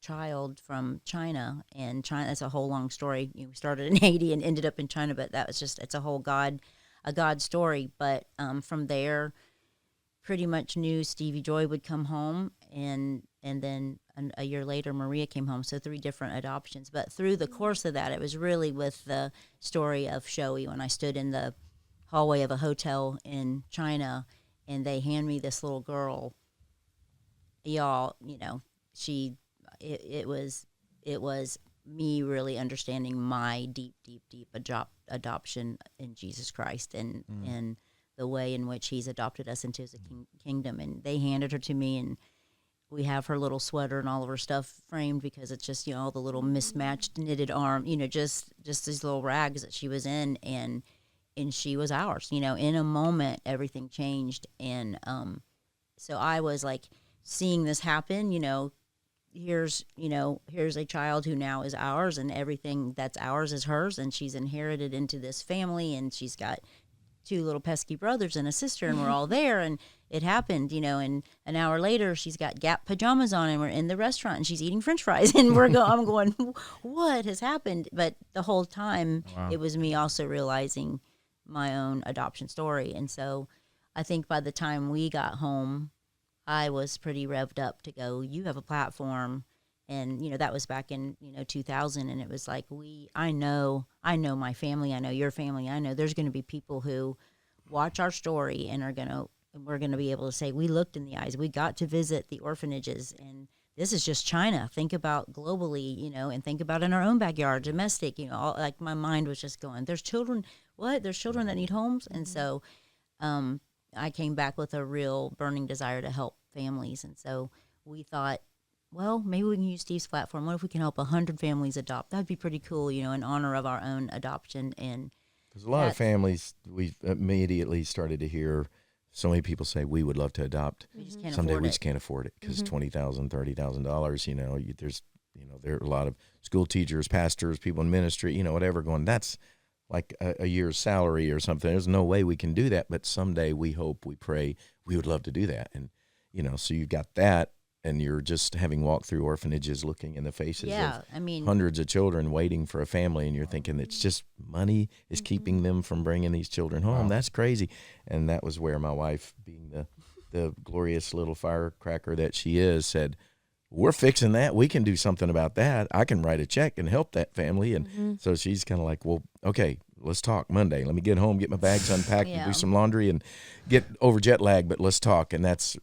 child from China, and China, that's a whole long story. We started in Haiti and ended up in China, but that was just, it's a whole God story. But from there, pretty much knew Stevie Joy would come home, and then a year later Maria came home. So 3 different adoptions. But through the course of that, it was really with the story of Shoei, when I stood in the hallway of a hotel in China and they hand me this little girl. Y'all, it was me really understanding my deep adoption in Jesus Christ, and the way in which he's adopted us into his kingdom. And they handed her to me, and we have her little sweater and all of her stuff framed, because it's just, all the little mismatched knitted arm, just these little rags that she was in, and she was ours. In a moment, everything changed. And so I was like seeing this happen, here's a child who now is ours, and everything that's ours is hers, and she's inherited into this family, and she's got 2 little pesky brothers and a sister, and we're all there. And it happened, and an hour later she's got Gap pajamas on, and we're in the restaurant, and she's eating French fries, and I'm going, what has happened? But the whole time, wow, it was me also realizing my own adoption story. And so I think by the time we got home, I was pretty revved up to go, you have a platform. And, that was back in, 2000. And it was like, I know my family. I know your family. I know there's going to be people who watch our story and we're going to be able to say, we looked in the eyes. We got to visit the orphanages. And this is just China. Think about globally, and think about in our own backyard, domestic, like my mind was just going, there's children. What? There's children that need homes. And so I came back with a real burning desire to help families. And so we thought, well, maybe we can use Steve's platform. What if we can help 100 families adopt? That'd be pretty cool, in honor of our own adoption. And there's a lot of families, we immediately started to hear so many people say, we would love to adopt. We just can't Someday afford we it. just can't afford it, because $20,000, $30,000, there's a lot of school teachers, pastors, people in ministry, whatever, going, that's like a year's salary or something. There's no way we can do that. But someday we hope, we pray, we would love to do that. And, so you've got that. And you're just having walked through orphanages, looking in the faces of hundreds of children waiting for a family, and you're thinking it's just money is keeping them from bringing these children home. Wow. That's crazy. And that was where my wife, being the glorious little firecracker that she is, said, we're fixing that. We can do something about that. I can write a check and help that family. And so she's kind of like, well, okay, let's talk Monday. Let me get home, get my bags unpacked, and do some laundry and get over jet lag, but let's talk. And that's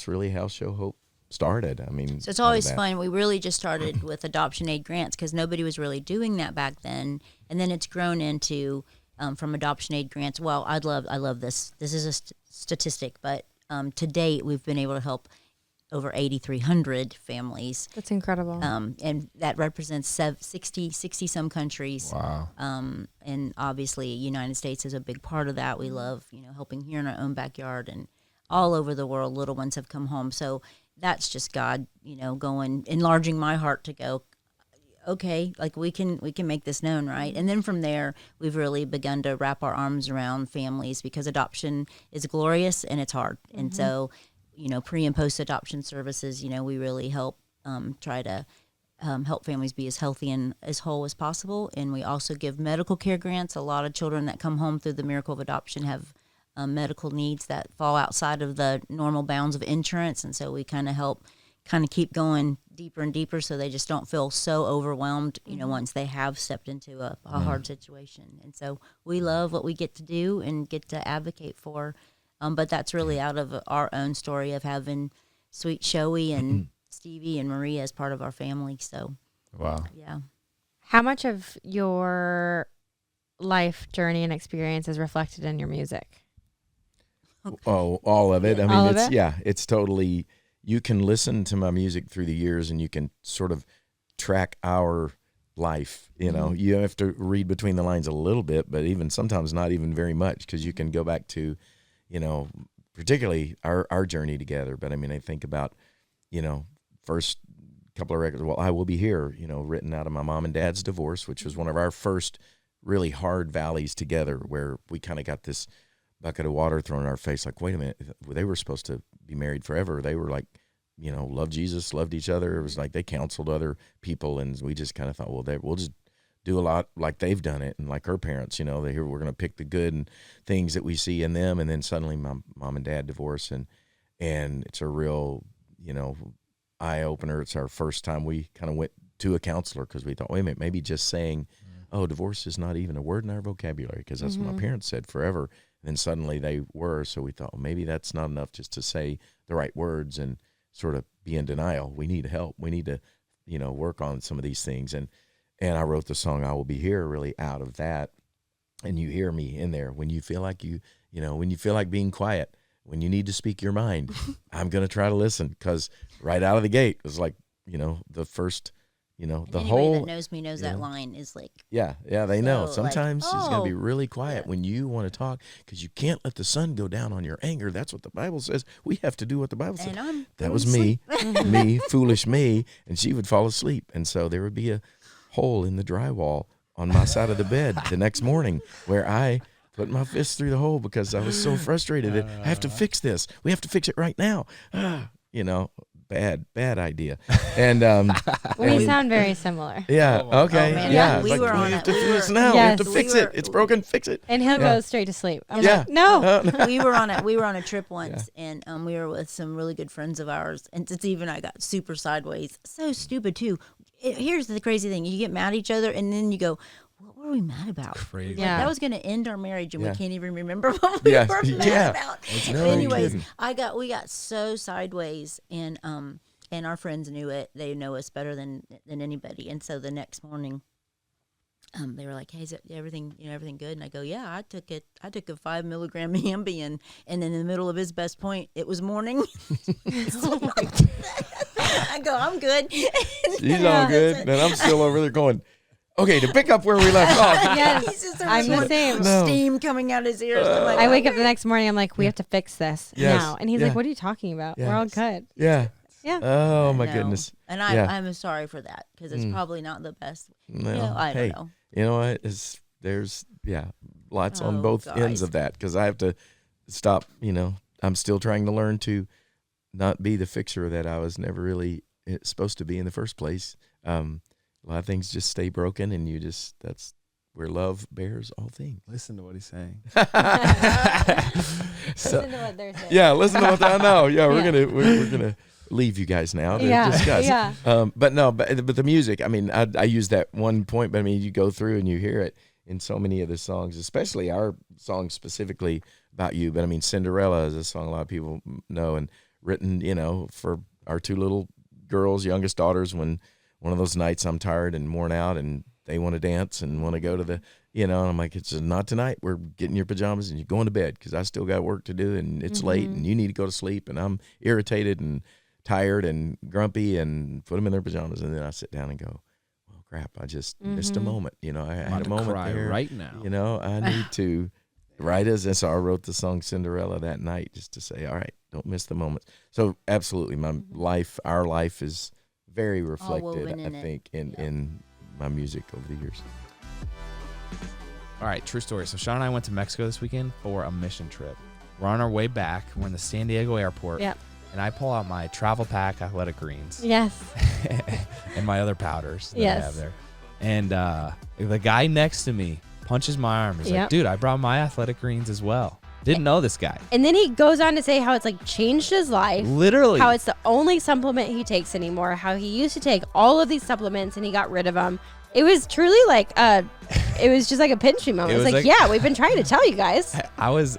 really how Show Hope started. So it's always fun. We really just started with adoption aid grants, because nobody was really doing that back then, and then it's grown into from adoption aid grants. Well, I love this. This is a statistic, but to date we've been able to help over 8,300 families. That's incredible. And that represents 60 some countries. Wow. And obviously United States is a big part of that. We love helping here in our own backyard, and all over the world little ones have come home. So that's just God, going, enlarging my heart to go, okay, like we can make this known, right? And then from there, we've really begun to wrap our arms around families, because adoption is glorious and it's hard. And so, pre and post adoption services, we really help try to help families be as healthy and as whole as possible. And we also give medical care grants. A lot of children that come home through the miracle of adoption have medical needs that fall outside of the normal bounds of insurance, and so we kind of keep going deeper and deeper, so they just don't feel so overwhelmed, once they have stepped into a hard situation. And so we love what we get to do and get to advocate for, but that's really out of our own story of having sweet Shoei and Stevie and Maria as part of our family. So wow, yeah. How much of your life journey and experience is reflected in your music? Oh, all of it. It's totally, you can listen to my music through the years, and you can sort of track our life. You have to read between the lines a little bit, but even sometimes not even very much, because you can go back to, particularly our journey together. But I think about, first couple of records, well, I Will Be Here, written out of my mom and dad's divorce, which was one of our first really hard valleys together, where we kind of got this bucket of water thrown in our face, like, wait a minute, they were supposed to be married forever. They were like, loved Jesus, loved each other. It was like they counseled other people, and we just kind of thought, well, we'll just do a lot like they've done it, and like her parents, we're going to pick the good and things that we see in them. And then suddenly my mom and dad divorce, and it's a real, eye opener. It's our first time we kind of went to a counselor, because we thought, wait a minute, maybe just saying, oh, divorce is not even a word in our vocabulary, because that's what my parents said forever. And then suddenly they were, so we thought, well, maybe that's not enough just to say the right words and sort of be in denial. We need help. We need to, work on some of these things. And I wrote the song "I Will Be Here" really out of that. And you hear me in there when you feel like when you feel like being quiet, when you need to speak your mind, I'm going to try to listen, because right out of the gate it was like, the first, the anybody whole that knows me knows that line is like, yeah, they know. so, Sometimes like, it's going to be oh, really quiet when you want to talk, because you can't let the sun go down on your anger. That's what the Bible says. We have to do what the Bible says. and That was me, foolish me, and she would fall asleep. And so there would be a hole in the drywall on my side of the bed the next morning, where I put my fist through the hole because I was so frustrated that I have to fix this. We have to fix it right now. Bad idea. And We sound very similar. yeah, okay, Oh, man, yeah. we It's were like, on we it. have to We do were- this now. We Yes. have to fix it. It's broken. Fix it. And he'll Yeah. go straight to sleep. I'm Yeah. like, no. we were on a trip once, and we were with some really good friends of ours, and Steve and I got super sideways. So stupid too. Here's the crazy thing: you get mad at each other, and then you go, "What were we mad about?" Crazy. Like, Yeah. that was going to end our marriage, and Yeah. we can't even remember what we Yeah. were mad Yeah. about. That's But no anyways, kidding. we got so sideways, and our friends knew it. They know us better than anybody. And so the next morning, they were like, "Hey, is everything good?" And I go, "Yeah, I took a 5 milligram Ambien, and then in the middle of his best point, it was morning." So I go, "I'm good." She's all good, and I'm still over there going, okay, to pick up where we left off. Yes. He's just I'm the same. No. Steam coming out his ears. I'm like, I wake up the next morning. I'm like, we have to fix this Yes. now. And he's Yeah. like, what are you talking about? We're all Yes. good. Yeah. Yeah. Oh my No. goodness. And Yeah. I'm sorry for that, because it's probably not the best. Well, I don't hey, know. you know what? There's lots on Oh, both guys. ends of that, because I have to stop. I'm still trying to learn to not be the fixer that I was never really supposed to be in the first place. A lot of things just stay broken, and that's where love bears all things. Listen to what he's saying. So, Listen to what they're saying. yeah, listen to what I know. Yeah, Yeah. we're gonna leave you guys now to Yeah, discuss. yeah. But the music. I mean, I use that one point, but I mean, you go through and you hear it in so many of the songs, especially our song specifically about you. But I mean, Cinderella is a song a lot of people know, and written, for our two little girls, youngest daughters, when one of those nights I'm tired and worn out, and they want to dance and want to go to the, and I'm like, it's not tonight. We're getting your pajamas and you're going to bed, because I still got work to do, and it's late, and you need to go to sleep, and I'm irritated and tired and grumpy, and put them in their pajamas, and then I sit down and go, well, crap, I just missed a moment. I had a moment cry there. right now. I need to write and so I wrote the song Cinderella that night, just to say, all right, don't miss the moments. So absolutely, our life is very reflected, woven in I it. think, in my music over the years. All right, true story. So Shawn and I went to Mexico this weekend for a mission trip. We're on our way back. We're in the San Diego airport. Yep. And I pull out my travel pack athletic greens Yes. and my other powders that Yes. I have there. And the guy next to me punches my arm. He's like, Yep. dude, I brought my athletic greens as well. Didn't know this guy. And then he goes on to say how it's like changed his life. Literally. How it's the only supplement he takes anymore. How he used to take all of these supplements and he got rid of them. It was truly like it was just like a pinchy moment. It It was was like, like- yeah, we've been trying to tell you guys. I was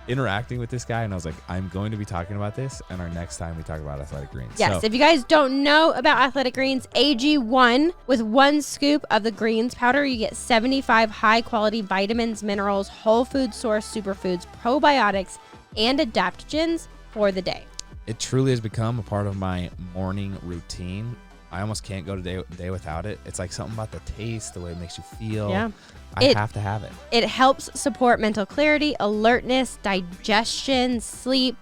interacting with this guy, and I was like, I'm going to be talking about this, and our next time we talk about athletic greens. Yes, So, if you guys don't know about athletic greens, AG1, with 1 scoop of the greens powder, you get 75 high quality vitamins, minerals, whole food source superfoods, probiotics, and adaptogens for the day. it truly has become a part of my morning routine. I almost can't go day without it. It's like something about the taste, the way it makes you feel. Yeah. I It- have to have it. It helps support mental clarity, alertness, digestion, sleep,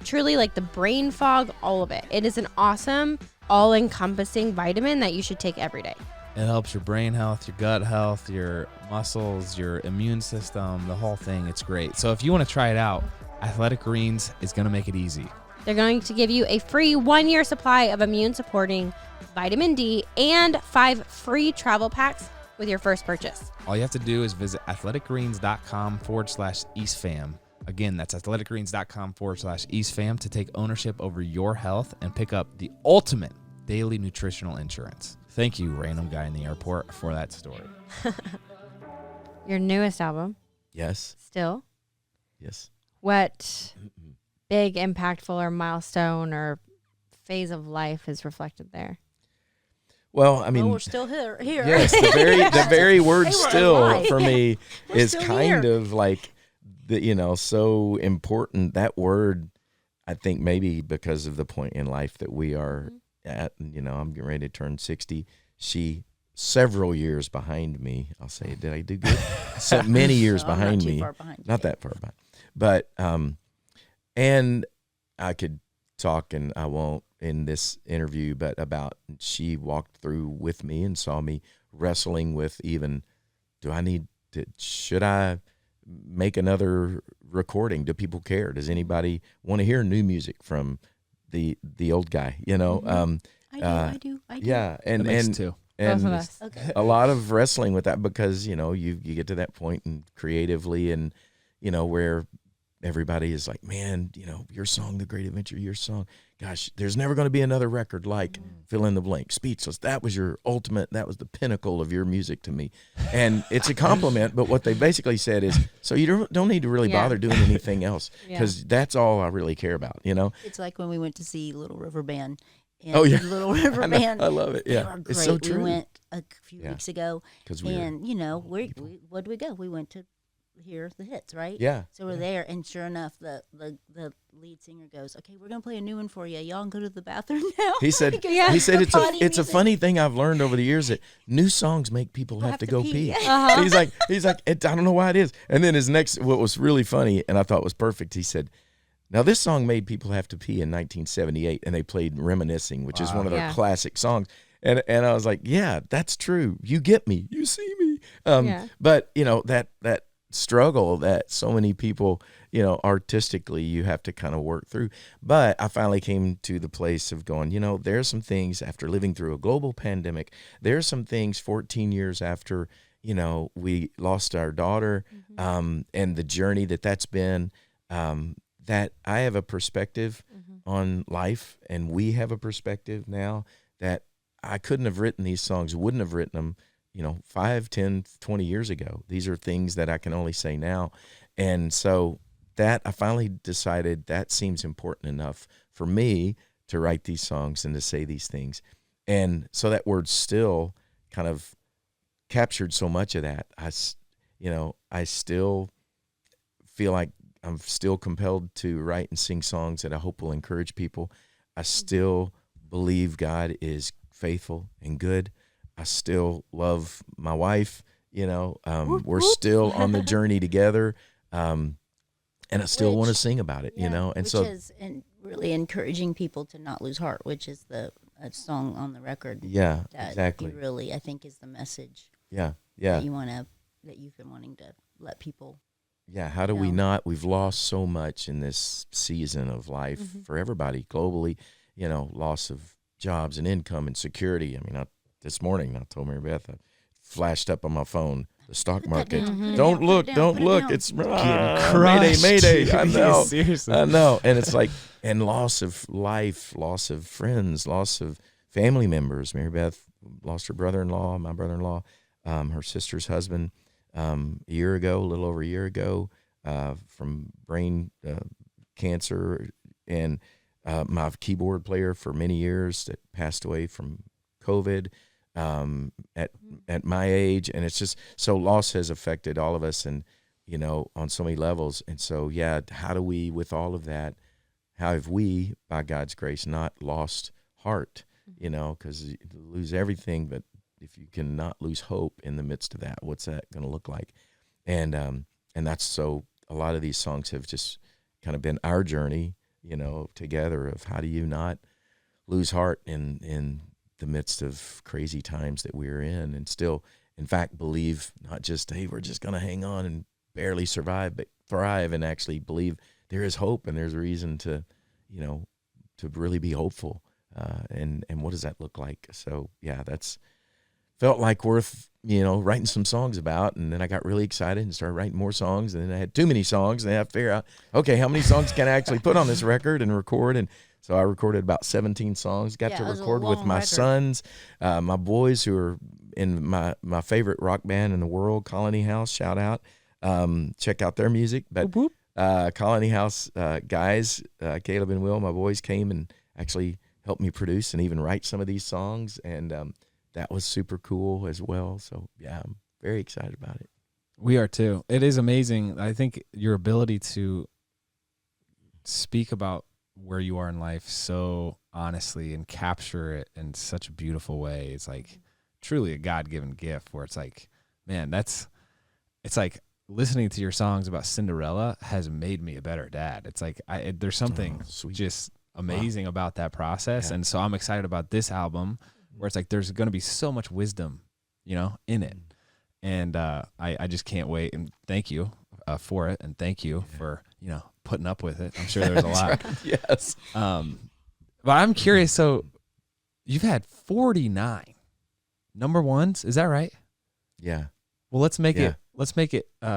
truly like the brain fog, all of it. It is an awesome, all-encompassing vitamin that you should take every day. It helps your brain health, your gut health, your muscles, your immune system, the whole thing. It's great. So if you want to try it out, Athletic Greens is going to make it easy. They're going to give you a free 1-year supply of immune-supporting vitamin D and 5 free travel packs with your first purchase. All you have to do is visit athleticgreens.com/EastFam. Again, that's athleticgreens.com/EastFam to take ownership over your health and pick up the ultimate daily nutritional insurance. Thank you, random guy in the airport, for that story. Your newest album, Yes. Still. Yes. What big, impactful, or milestone or phase of life is reflected there? Well, I mean, we're still here. Yes, the very word Hey, we're "still" alive. for me We're is still kind here. of like so important. That word, I think, maybe because of the point in life that we are at. I'm getting ready to turn 60. She several years behind me. I'll say, did I do good? So many years No, I'm behind not too me. far behind you. Not that far behind, but and I could talk, and I won't in this interview, but about she walked through with me and saw me wrestling with even, should I make another recording? Do people care? Does anybody want to hear new music from the old guy? I do. Yeah, and That makes two. Both of and us. Okay. a lot of wrestling with that, because you get to that point and creatively, and where everybody is like, man, your song, The Great Adventure, your song, gosh, there's never going to be another record like fill in the blank, Speechless. That was your ultimate, that was the pinnacle of your music to me. And it's a compliment, but what they basically said is, so you don't need to really bother doing anything else, because that's all I really care about, It's like when we went to see Little River Band. And Oh, yeah. the Little River I know, Band. I love it. They Yeah, were great. it's so true. We went a few weeks ago, 'Cause and where did we go? We went to hear the hits, right? Yeah. So we're there, and sure enough, the lead singer goes, "Okay, we're gonna play a new one for you. Y'all can go to the bathroom now." He said, Because it's potty a music. funny thing I've learned over the years, that new songs make people have to go pee. Uh-huh. He's like, I don't know why it is. And then what was really funny, and I thought was perfect, he said, now this song made people have to pee in 1978, and they played Reminiscing, which is one of their classic songs. And I was like, yeah, that's true. You get me. You see me. But that struggle that so many people, artistically, you have to kind of work through. But I finally came to the place of going, there's some things after living through a global pandemic, there's some things 14 years after, we lost our daughter, and the journey that's been, that I have a perspective on life, and we have a perspective now that I couldn't have written these songs, wouldn't have written them, 5, 10, 20 years ago. These are things that I can only say now. And so that I finally decided that seems important enough for me to write these songs and to say these things. And so that word "still" kind of captured so much of that. I still feel like I'm still compelled to write and sing songs that I hope will encourage people. I still believe God is faithful and good. I still love my wife. We're still on the journey together, and I still want to sing about it. And which so is really encouraging people to not lose heart, which is the song on the record. Yeah, that exactly. You really, I think, is the message. Yeah. That you've been wanting to let people. Yeah, how do we not? We've lost so much in this season of life for everybody globally, loss of jobs and income and security. I mean, this morning I told Mary Beth, I flashed up on my phone, the stock market. Don't look. It's Mayday. I know. Seriously. I know. And it's like, and loss of life, loss of friends, loss of family members. Mary Beth lost her brother-in-law, my brother-in-law, her sister's husband. A little over a year ago, from brain cancer, and my keyboard player for many years that passed away from COVID at my age. And it's just, so loss has affected all of us, and on so many levels. And so how do we, with all of that, how have we, by God's grace, not lost heart? Because you lose everything, but if you cannot lose hope in the midst of that, what's that going to look like? And that's, so a lot of these songs have just kind of been our journey, together, of how do you not lose heart in the midst of crazy times that we're in, and still, in fact, believe not just, hey, we're just going to hang on and barely survive, but thrive, and actually believe there is hope, and there's a reason to, you know, to really be hopeful. And what does that look like? So yeah, that's felt like worth, you know, writing some songs about. And then I got really excited and started writing more songs. And then I had too many songs, and I had to figure out, okay, how many songs can I actually put on this record and record? And so I recorded about 17 songs, got to record with my sons, my boys who are in my favorite rock band in the world, Colony House, shout out. Check out their music. But Colony House guys, Caleb and Will, my boys, came and actually helped me produce and even write some of these songs. And that was super cool as well. So, yeah, I'm very excited about it. We are too. It is amazing. I think your ability to speak about where you are in life so honestly and capture it in such a beautiful way, it's like truly a God-given gift where it's like, man, it's like listening to your songs about Cinderella has made me a better dad. It's like there's something just amazing about that process. Yeah. And so I'm excited about this album where it's like there's going to be so much wisdom, you know, in it. And I just can't wait. And thank you for it. And thank you for, you know, putting up with it. I'm sure there's a lot. Right. Yes. But I'm curious. So you've had 49 number ones. Is that right? Yeah. Well, let's make it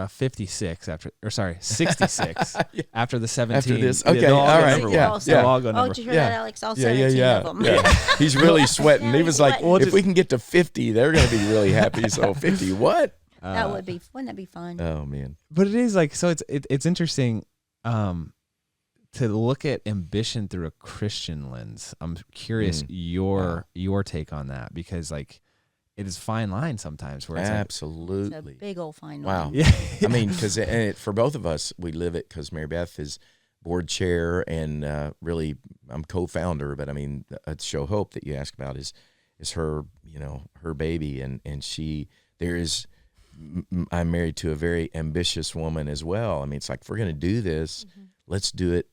56 66 after the 17. After this. Okay. All right. Yeah. They'll all go number. Oh, did you hear that, Alex? All 17 of them. Yeah. He's really sweating. He was like, if we can get to 50, they're going to be really happy. So 50, what? Wouldn't that be fun? Oh, man. But it is like, so it's interesting to look at ambition through a Christian lens. I'm curious your take on that, because like, it is fine line sometimes where it's absolutely it's a big old fine line. Wow. Yeah. I mean, because for both of us, we live it because Mary Beth is board chair and really I'm co-founder. But I mean, Show Hope that you asked about is her, you know, her baby, and I'm married to a very ambitious woman as well. I mean, it's like, if we're going to do this, let's do it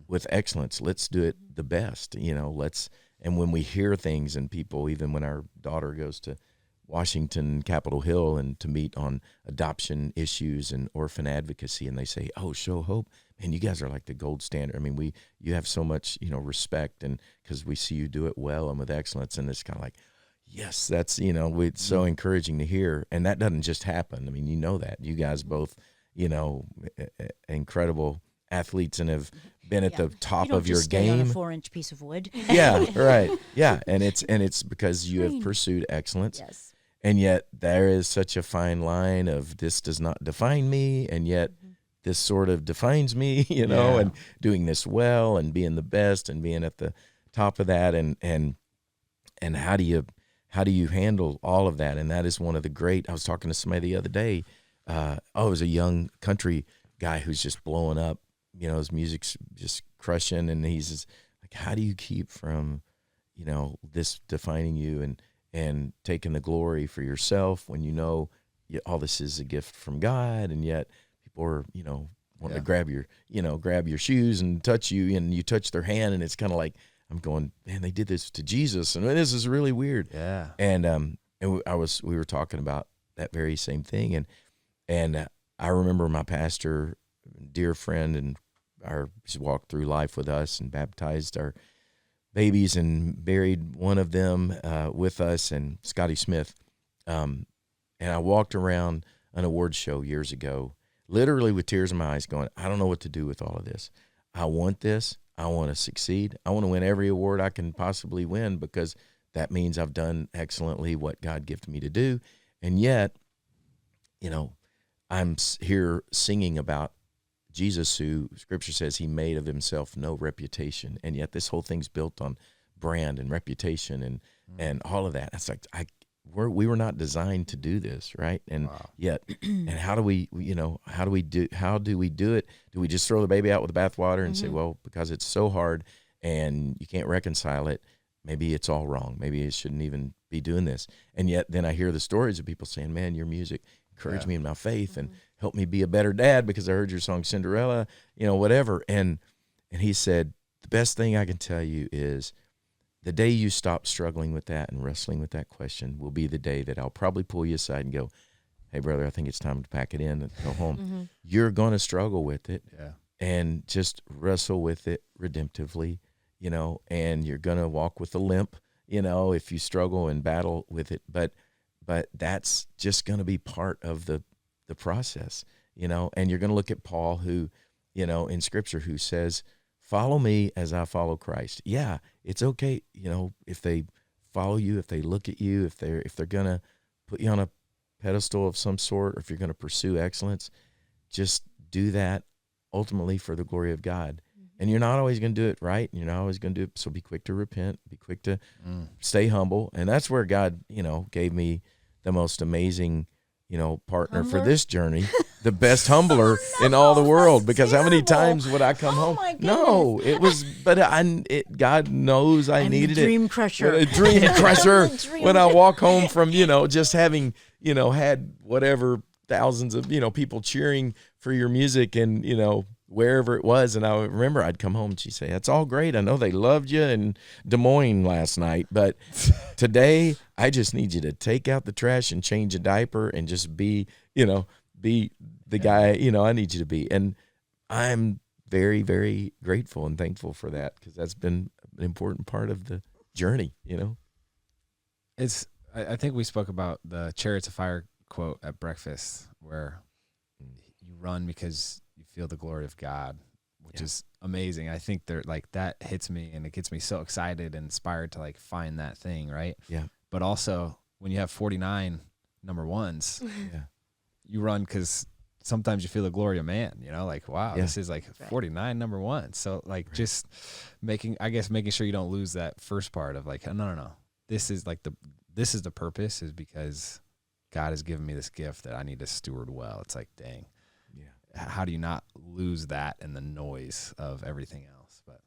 with excellence. Let's do it the best, you know. And when we hear things and people, even when our daughter goes to Washington, Capitol Hill, and to meet on adoption issues and orphan advocacy, and they say, "Oh, Show Hope, man, you guys are like the gold standard." I mean, you have so much, you know, respect, and because we see you do it well and with excellence, and it's kind of like, yes, that's, you know, it's so encouraging to hear, and that doesn't just happen. I mean, you know that you guys both, you know, incredible athletes and have been at the top of your game. On a 4-inch piece of wood. Yeah, right. Yeah, and it's because you have pursued excellence. Yes. And yet there is such a fine line of, this does not define me, and yet this sort of defines me, you know, and doing this well and being the best and being at the top of that, and how do you handle all of that? And that is one of the great. I was talking to somebody the other day. It was a young country guy who's just blowing up. You know, his music's just crushing, and he's just like, how do you keep from, you know, this defining you and taking the glory for yourself when you know all this is a gift from God, and yet people are, you know, wanting to grab your shoes and touch you, and you touch their hand, and it's kind of like, I'm going, man, they did this to Jesus, and this is really weird. Yeah. And we were talking about that very same thing, and I remember my pastor, dear friend, and he's walked through life with us and baptized our babies and buried one of them with us, and Scotty Smith. And I walked around an award show years ago, literally with tears in my eyes, going, I don't know what to do with all of this. I want this. I want to succeed. I want to win every award I can possibly win, because that means I've done excellently what God gifted me to do. And yet, you know, I'm here singing about Jesus, who Scripture says he made of himself no reputation, and yet this whole thing's built on brand and reputation and all of that. It's like we were not designed to do this, right? And yet, and how do we do it? Do we just throw the baby out with the bathwater and say, well, because it's so hard and you can't reconcile it, maybe it's all wrong. Maybe it shouldn't even be doing this. And yet, then I hear the stories of people saying, man, your music encouraged me in my faith and help me be a better dad because I heard your song Cinderella, you know, whatever. And he said, the best thing I can tell you is the day you stop struggling with that and wrestling with that question will be the day that I'll probably pull you aside and go, hey, brother, I think it's time to pack it in and go home. You're going to struggle with it. Yeah. and just wrestle with it redemptively, and you're going to walk with a limp, if you struggle and battle with it. But that's just going to be part of the process, and you're going to look at Paul, who, in Scripture, who says, follow me as I follow Christ. Yeah, it's okay, if they follow you, if they look at you, if they're going to put you on a pedestal of some sort, or if you're going to pursue excellence, just do that ultimately for the glory of God. And you're not always going to do it right, and you're not always going to do it. So be quick to repent, be quick to stay humble. And that's where God, gave me the most amazing, partner for this journey, the best humbler in all the world. Because how many times would I come home? No, it was, but God knows I needed it. Dream crusher. A dream crusher. When I walk home from, just having, had whatever thousands of, people cheering for your music and, wherever it was. And I remember I'd come home and she'd say, that's all great. I know they loved you in Des Moines last night, but today I just need you to take out the trash and change a diaper and just be the guy, I need you to be. And I'm very, very grateful and thankful for that, because that's been an important part of the journey, I think we spoke about the Chariots of Fire quote at breakfast, where you run because you feel the glory of God, which is amazing. I think that hits me, and it gets me so excited and inspired to find that thing, right? Yeah. But also when you have 49 number ones, you run because sometimes you feel the glory of man, wow, this is 49 number one. So just making sure you don't lose that first part of no. This is this is the purpose, is because God has given me this gift that I need to steward well. It's dang. Yeah. How do you not lose that in the noise of everything else? But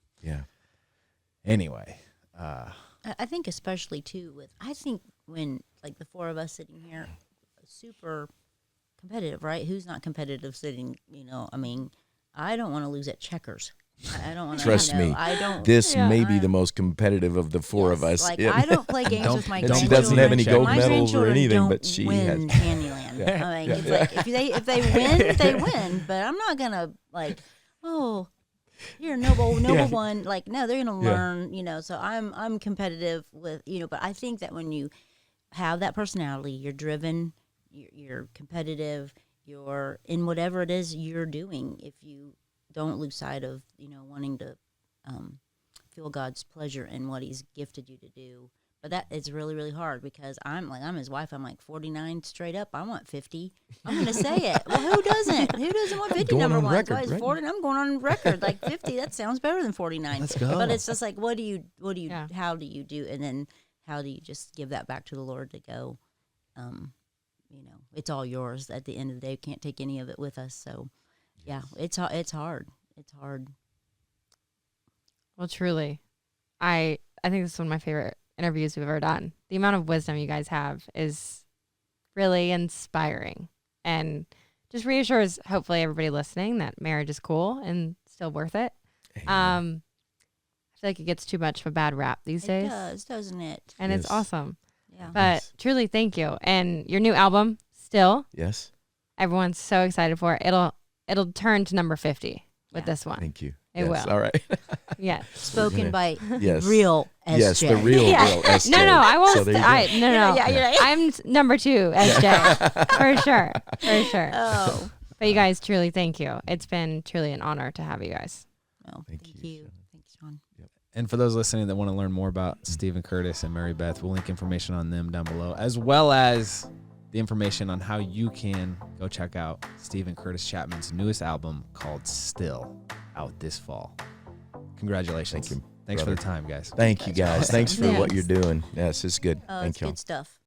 anyway, I think especially too I think when the four of us sitting here, super competitive, right? Who's not competitive sitting? I don't want to lose at checkers. I don't want to. Trust me. I don't. This may be the most competitive of the four of us. I don't play games with my grandchildren. She doesn't have any gold my medals or anything, but she win has. Candyland. It's if they win, they win. But I'm not gonna oh, you're a noble one. No, they're gonna learn. So I'm competitive with But I think that when you have that personality, you're driven, you're competitive, you're in whatever it is you're doing. If you don't lose sight of wanting to feel God's pleasure in what He's gifted you to do. But that is really, really hard, because I'm his wife. I'm 49 straight up. I want 50. I'm going to say it. Well, who doesn't? Who doesn't want 50 number one? Record, so 40. I'm going on record 50. That sounds better than 49. Let's go. But it's just how do you do, and then how do you just give that back to the Lord to go? It's all yours at the end of the day. You can't take any of it with us. So. Yeah, it's hard. It's hard. Well, truly, I think this is one of my favorite interviews we've ever done. The amount of wisdom you guys have is really inspiring, and just reassures, hopefully, everybody listening that marriage is cool and still worth it. I feel like it gets too much of a bad rap these days. It does, doesn't it? And it's awesome. Yeah. But truly, thank you. And your new album, Still. Yes. Everyone's so excited for it. It'll turn to number 50 with this one. Thank you. It will. All right. Yes. Spoken by real SJ. Yes, the real SJ. No, I won't. So no. I'm number 2 SJ for sure. Oh. But you guys, truly, thank you. It's been truly an honor to have you guys. Oh, thank you. Thanks, Shawn. Yep. And for those listening that want to learn more about Steven Curtis and Mary Beth, we'll link information on them down below, as well as the information on how you can go check out Steven Curtis Chapman's newest album called Still, out this fall. Congratulations. Thank you. Thanks brother. for the time, guys. Thank you, guys. Thanks for what you're doing. Yes, it's good. Thank you. Good stuff.